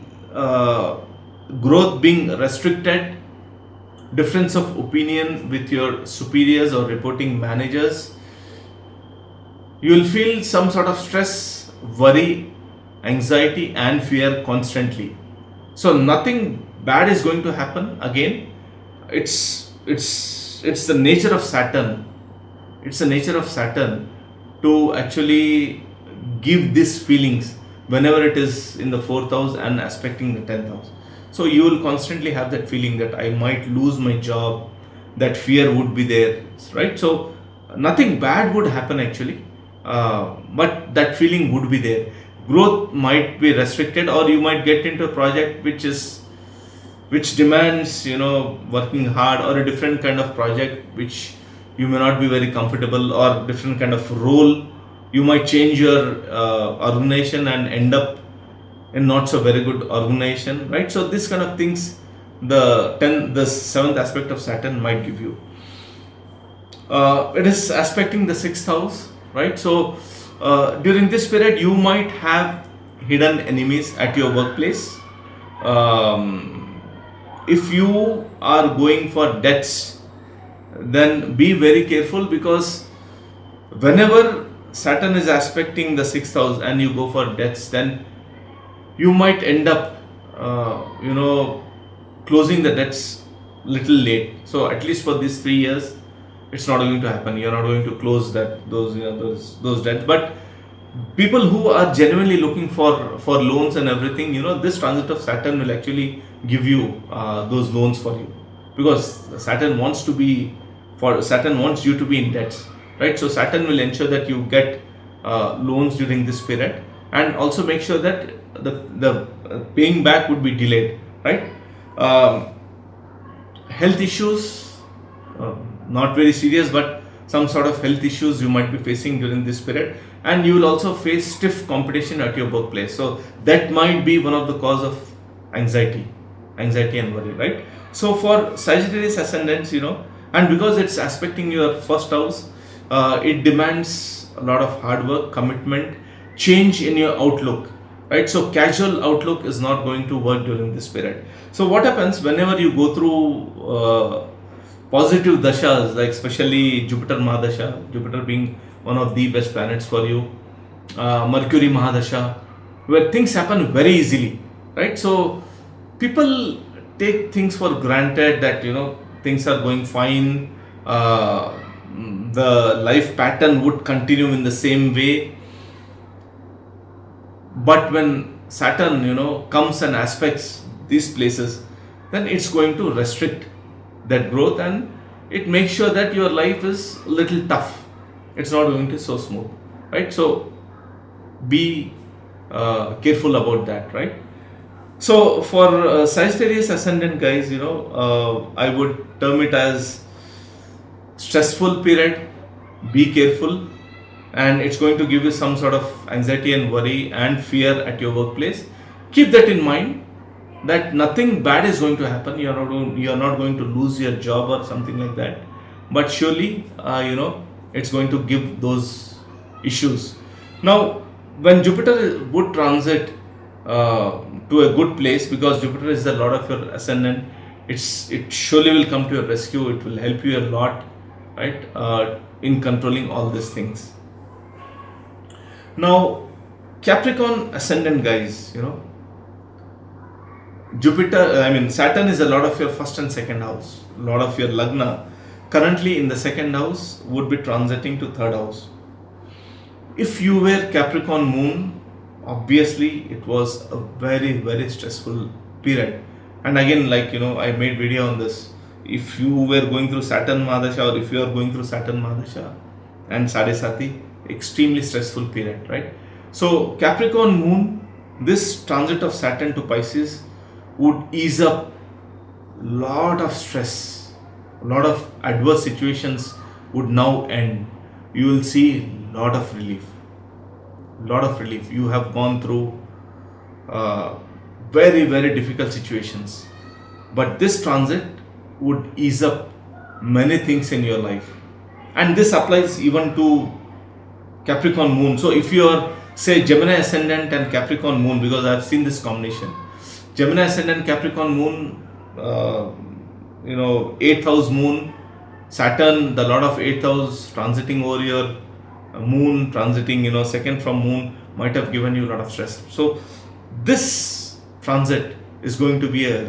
growth being restricted, difference of opinion with your superiors or reporting managers. You will feel some sort of stress, worry, anxiety, and fear constantly. So nothing bad is going to happen. Again, it's the nature of Saturn. It's the nature of Saturn to actually give these feelings whenever it is in the fourth house and aspecting the 10th house. So you will constantly have that feeling that I might lose my job, that fear would be there, right? So nothing bad would happen actually, but that feeling would be there. Growth might be restricted, or you might get into a project which demands working hard, or a different kind of project which you may not be very comfortable, or different kind of role. You might change your organization and end up in not so very good organization, right? So this kind of things the 7th aspect of Saturn might give you. It is aspecting the 6th house, right? So during this period you might have hidden enemies at your workplace. If you are going for debts then be very careful, because whenever Saturn is aspecting the sixth house and you go for debts, then you might end up, closing the debts little late. So at least for these 3 years, it's not going to happen. You're not going to close those debts. But people who are genuinely looking for loans and everything, this transit of Saturn will actually give you those loans for you, because Saturn wants you to be in debts, right? So Saturn will ensure that you get loans during this period, and also make sure that the paying back would be delayed, right? Health issues, not very serious, but some sort of health issues you might be facing during this period, and you will also face stiff competition at your workplace. So that might be one of the cause of anxiety and worry, right? So for Sagittarius ascendants, and because it's aspecting your first house, it demands a lot of hard work, commitment, change in your outlook, right? So casual outlook is not going to work during this period. So what happens whenever you go through positive dashas, like especially Jupiter Mahadasha, Jupiter being one of the best planets for you, Mercury Mahadasha, where things happen very easily, right? So people take things for granted that things are going fine, the life pattern would continue in the same way. But when Saturn comes and aspects these places, then it's going to restrict that growth, and it makes sure that your life is a little tough. It's not going to be so smooth, right? So be careful about that, right? So for Sagittarius ascendant guys, I would term it as stressful period. Be careful, and it's going to give you some sort of anxiety and worry and fear at your workplace. Keep that in mind, that nothing bad is going to happen. You're not going to lose your job or something like that, but surely it's going to give those issues. Now when Jupiter would transit to a good place, because Jupiter is the lord of your ascendant, it surely will come to your rescue. It will help you a lot, right, in controlling all these things. Now Capricorn ascendant guys, Saturn is a lot of your first and second house, a lot of your lagna. Currently in the second house would be transiting to third house. If you were Capricorn moon, obviously it was a very, very stressful period. And again, I made video on this. If you were going through Saturn Mahadasha, or if you are going through Saturn Mahadasha and Sadesati, extremely stressful period, right? So Capricorn moon, this transit of Saturn to Pisces would ease up lot of stress, a lot of adverse situations would now end. You will see lot of relief. You have gone through very, very difficult situations, but this transit would ease up many things in your life, and this applies even to Capricorn moon. So if you are, say, Gemini ascendant and Capricorn moon, because I have seen this combination, Gemini ascendant Capricorn moon, 8th house moon, Saturn, the lord of 8th house, transiting over your moon, transiting second from moon, might have given you a lot of stress. So this transit is going to be a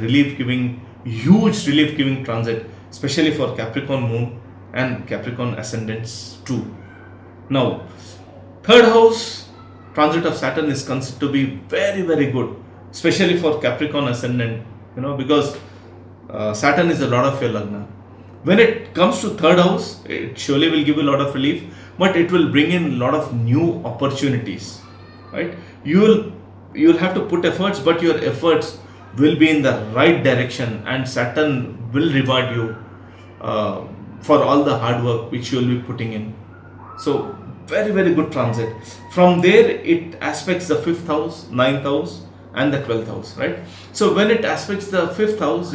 huge relief giving transit, especially for Capricorn moon and Capricorn ascendants too. Now third house transit of Saturn is considered to be very, very good, especially for Capricorn ascendant, because Saturn is the lord of your lagna. When it comes to third house, it surely will give you a lot of relief, but it will bring in a lot of new opportunities, right? You'll have to put efforts, but your efforts will be in the right direction, and Saturn will reward you for all the hard work which you will be putting in. So very, very good transit. From there it aspects the 5th house, 9th house and the 12th house, right? So when it aspects the 5th house,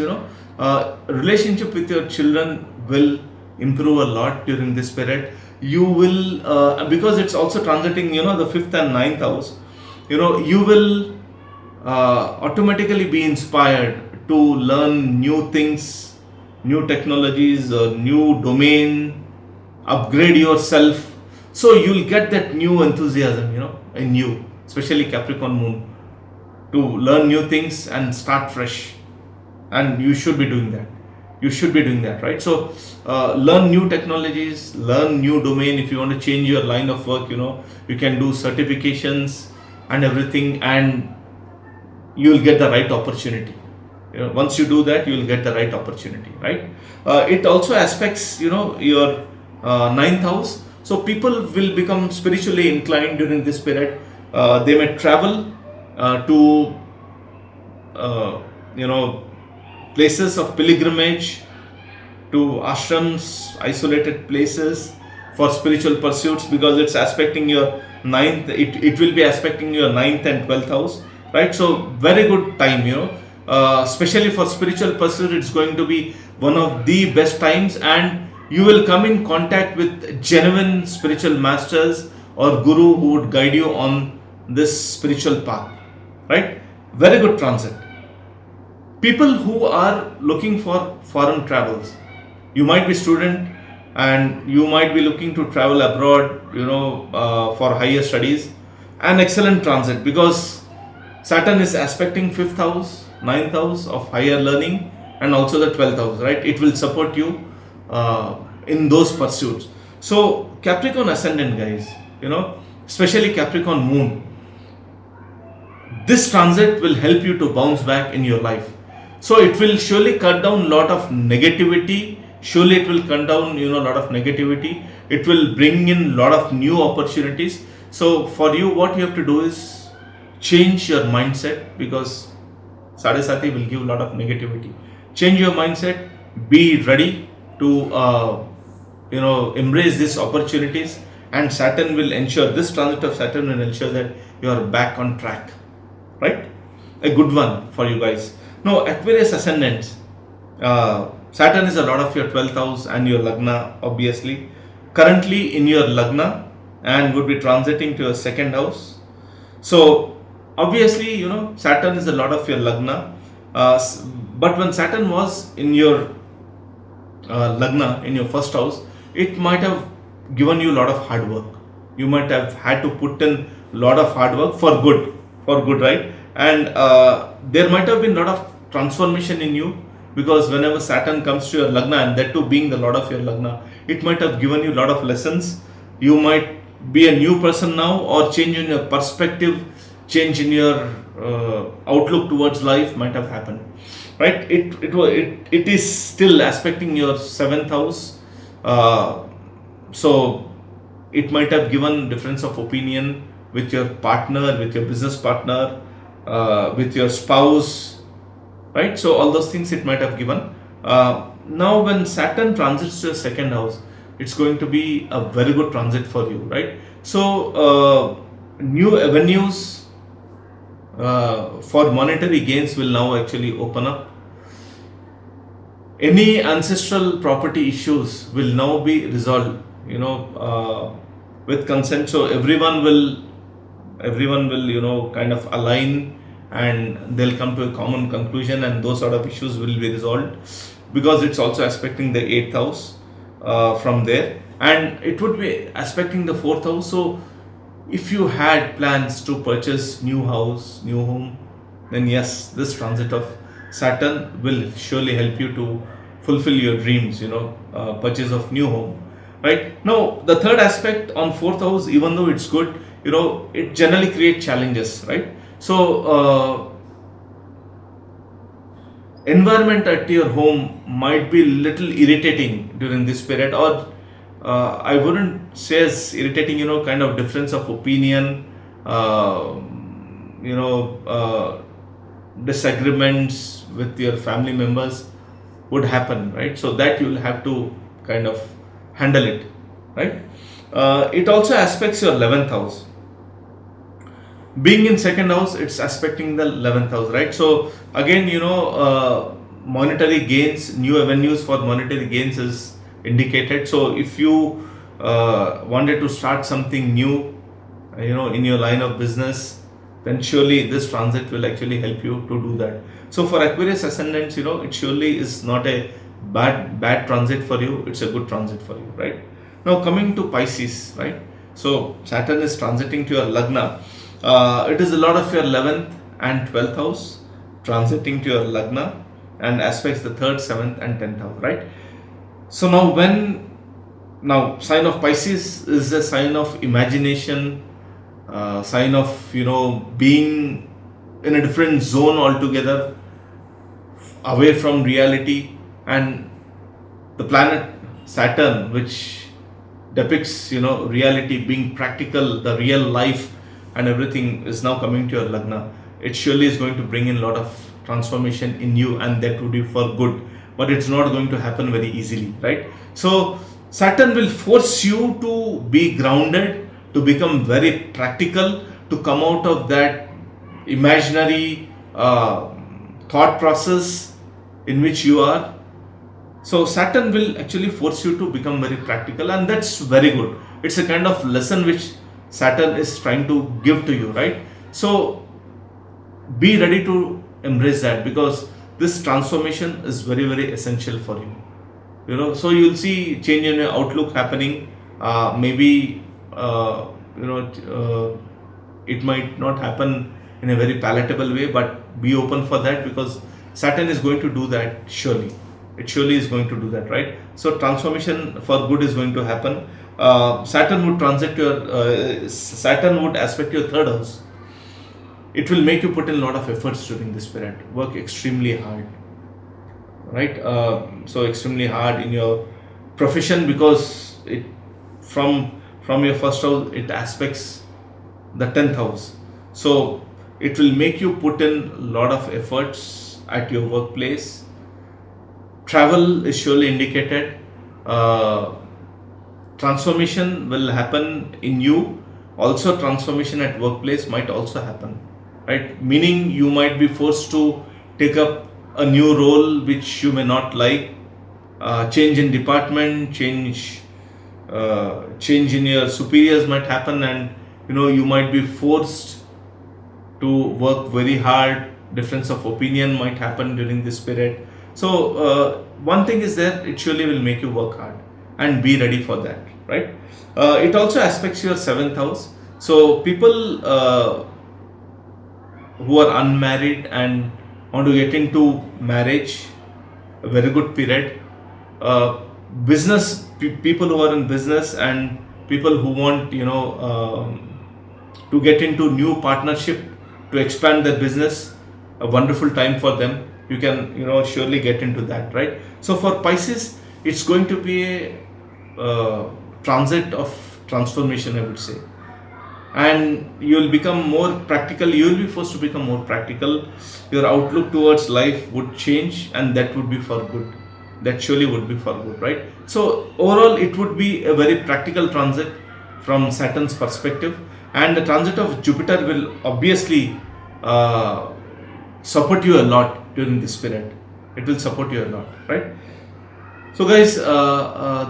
relationship with your children will improve a lot during this period. You will, because it's also transiting, the 5th and 9th house, you will automatically be inspired to learn new things new technologies, or new domain, upgrade yourself. So you'll get that new enthusiasm, in you, especially Capricorn moon, to learn new things and start fresh. And you should be doing that. You should be doing that, right? So learn new technologies, learn new domain. If you want to change your line of work, you can do certifications and everything, and you will get the right opportunity. Once you do that, you will get the right opportunity, right? It also aspects, your ninth house. So people will become spiritually inclined during this period. They may travel to places of pilgrimage, to ashrams, isolated places for spiritual pursuits, because it's aspecting your ninth. It will be aspecting your ninth and 12th house, right? So very good time, especially for spiritual pursuit. It's going to be one of the best times, and you will come in contact with genuine spiritual masters or guru who would guide you on this spiritual path, right? Very good transit. People who are looking for foreign travels, you might be student and you might be looking to travel abroad, for higher studies. An excellent transit, because Saturn is aspecting 5th house, 9th house of higher learning, and also the 12th house, right? It will support you in those pursuits. So Capricorn ascendant guys, especially Capricorn moon, this transit will help you to bounce back in your life. So it will surely cut down a lot of negativity. Surely it will cut down, a lot of negativity. It will bring in a lot of new opportunities. So for you, what you have to do is change your mindset, because Sadesati will give a lot of negativity. Change your mindset. Be ready to, embrace these opportunities, and Saturn will ensure, this transit of Saturn will ensure that you are back on track, right? A good one for you guys. Now, Aquarius ascendants, Saturn is a lot of your 12th house and your Lagna, obviously. Currently in your Lagna, and would be transiting to your 2nd house. So, obviously, Saturn is a lot of your Lagna. But when Saturn was in your Lagna, in your 1st house, it might have given you a lot of hard work. You might have had to put in a lot of hard work for good, right? And there might have been a lot of transformation in you, because whenever Saturn comes to your Lagna, and that too being the Lord of your Lagna, it might have given you a lot of lessons. You might be a new person now, or change in your perspective, change in your outlook towards life might have happened, right? It is still aspecting your 7th house. So it might have given difference of opinion with your partner, with your business partner, with your spouse, right? So all those things it might have given. Now when Saturn transits to your 2nd house, it's going to be a very good transit for you, right? So new avenues for monetary gains will now actually open up. Any ancestral property issues will now be resolved, with consent. So everyone will kind of align, and they'll come to a common conclusion, and those sort of issues will be resolved, because it's also aspecting the 8th house from there, and it would be aspecting the 4th house. So if you had plans to purchase new house, new home, then yes, this transit of Saturn will surely help you to fulfill your dreams, purchase of new home, right? Now the third aspect on 4th house, even though it's good, it generally creates challenges, right? So environment at your home might be little irritating during this period, or I wouldn't say as irritating, kind of difference of opinion, disagreements with your family members would happen, right? So that you will have to kind of handle it, right? It also aspects your 11th house. Being in 2nd house, it's aspecting the 11th house, right? So again, monetary gains, new avenues for monetary gains is indicated. So if you wanted to start something new, in your line of business, then surely this transit will actually help you to do that. So for Aquarius ascendants, it surely is not a bad transit for you, it's a good transit for you, right? Now coming to Pisces, right? So Saturn is transiting to your Lagna. It is a lot of your 11th and 12th house transiting to your Lagna, and aspects the 3rd, 7th and 10th house, right? So now sign of Pisces is a sign of imagination, sign of being in a different zone altogether, away from reality. And the planet Saturn, which depicts reality, being practical, the real life and everything, is now coming to your Lagna. It surely is going to bring in a lot of transformation in you, and that would be for good, but it's not going to happen very easily, right? So Saturn will force you to be grounded, to become very practical, to come out of that imaginary thought process in which you are. So Saturn will actually force you to become very practical, and that's very good. It's a kind of lesson which Saturn is trying to give to you, right? So be ready to embrace that, because this transformation is very, very essential for you. So you'll see change in your outlook happening. Maybe it might not happen in a very palatable way, but be open for that, because Saturn is going to do that surely. It surely is going to do that, right? So transformation for good is going to happen. Saturn would Saturn would aspect your 3rd house. It will make you put in a lot of efforts during this period. Work extremely hard, right? So extremely hard in your profession, because it from your 1st house it aspects the 10th house. So it will make you put in a lot of efforts at your workplace. Travel is surely indicated. Transformation will happen in you. Also transformation at workplace might also happen, right? Meaning you might be forced to take up a new role which you may not like. Change in department, change in your superiors might happen, and you might be forced to work very hard. Difference of opinion might happen during this period. So one thing is that it surely will make you work hard, and be ready for that, right? It also aspects your 7th house. So people who are unmarried and want to get into marriage, a very good period. Business people who are in business, and people who want to get into new partnership to expand their business, a wonderful time for them. You can surely get into that, right? So for Pisces, it's going to be a transit of transformation, I would say, and you will become more practical. You will be forced to become more practical. Your outlook towards life would change, and that would be for good. That surely would be for good, right? So overall, it would be a very practical transit from Saturn's perspective, and the transit of Jupiter will obviously support you a lot during this period. It will support you a lot, right? So guys,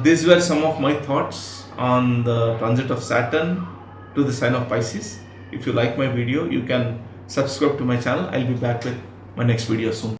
these were some of my thoughts on the transit of Saturn to the sign of Pisces. If you like my video, you can subscribe to my channel. I'll be back with my next video soon.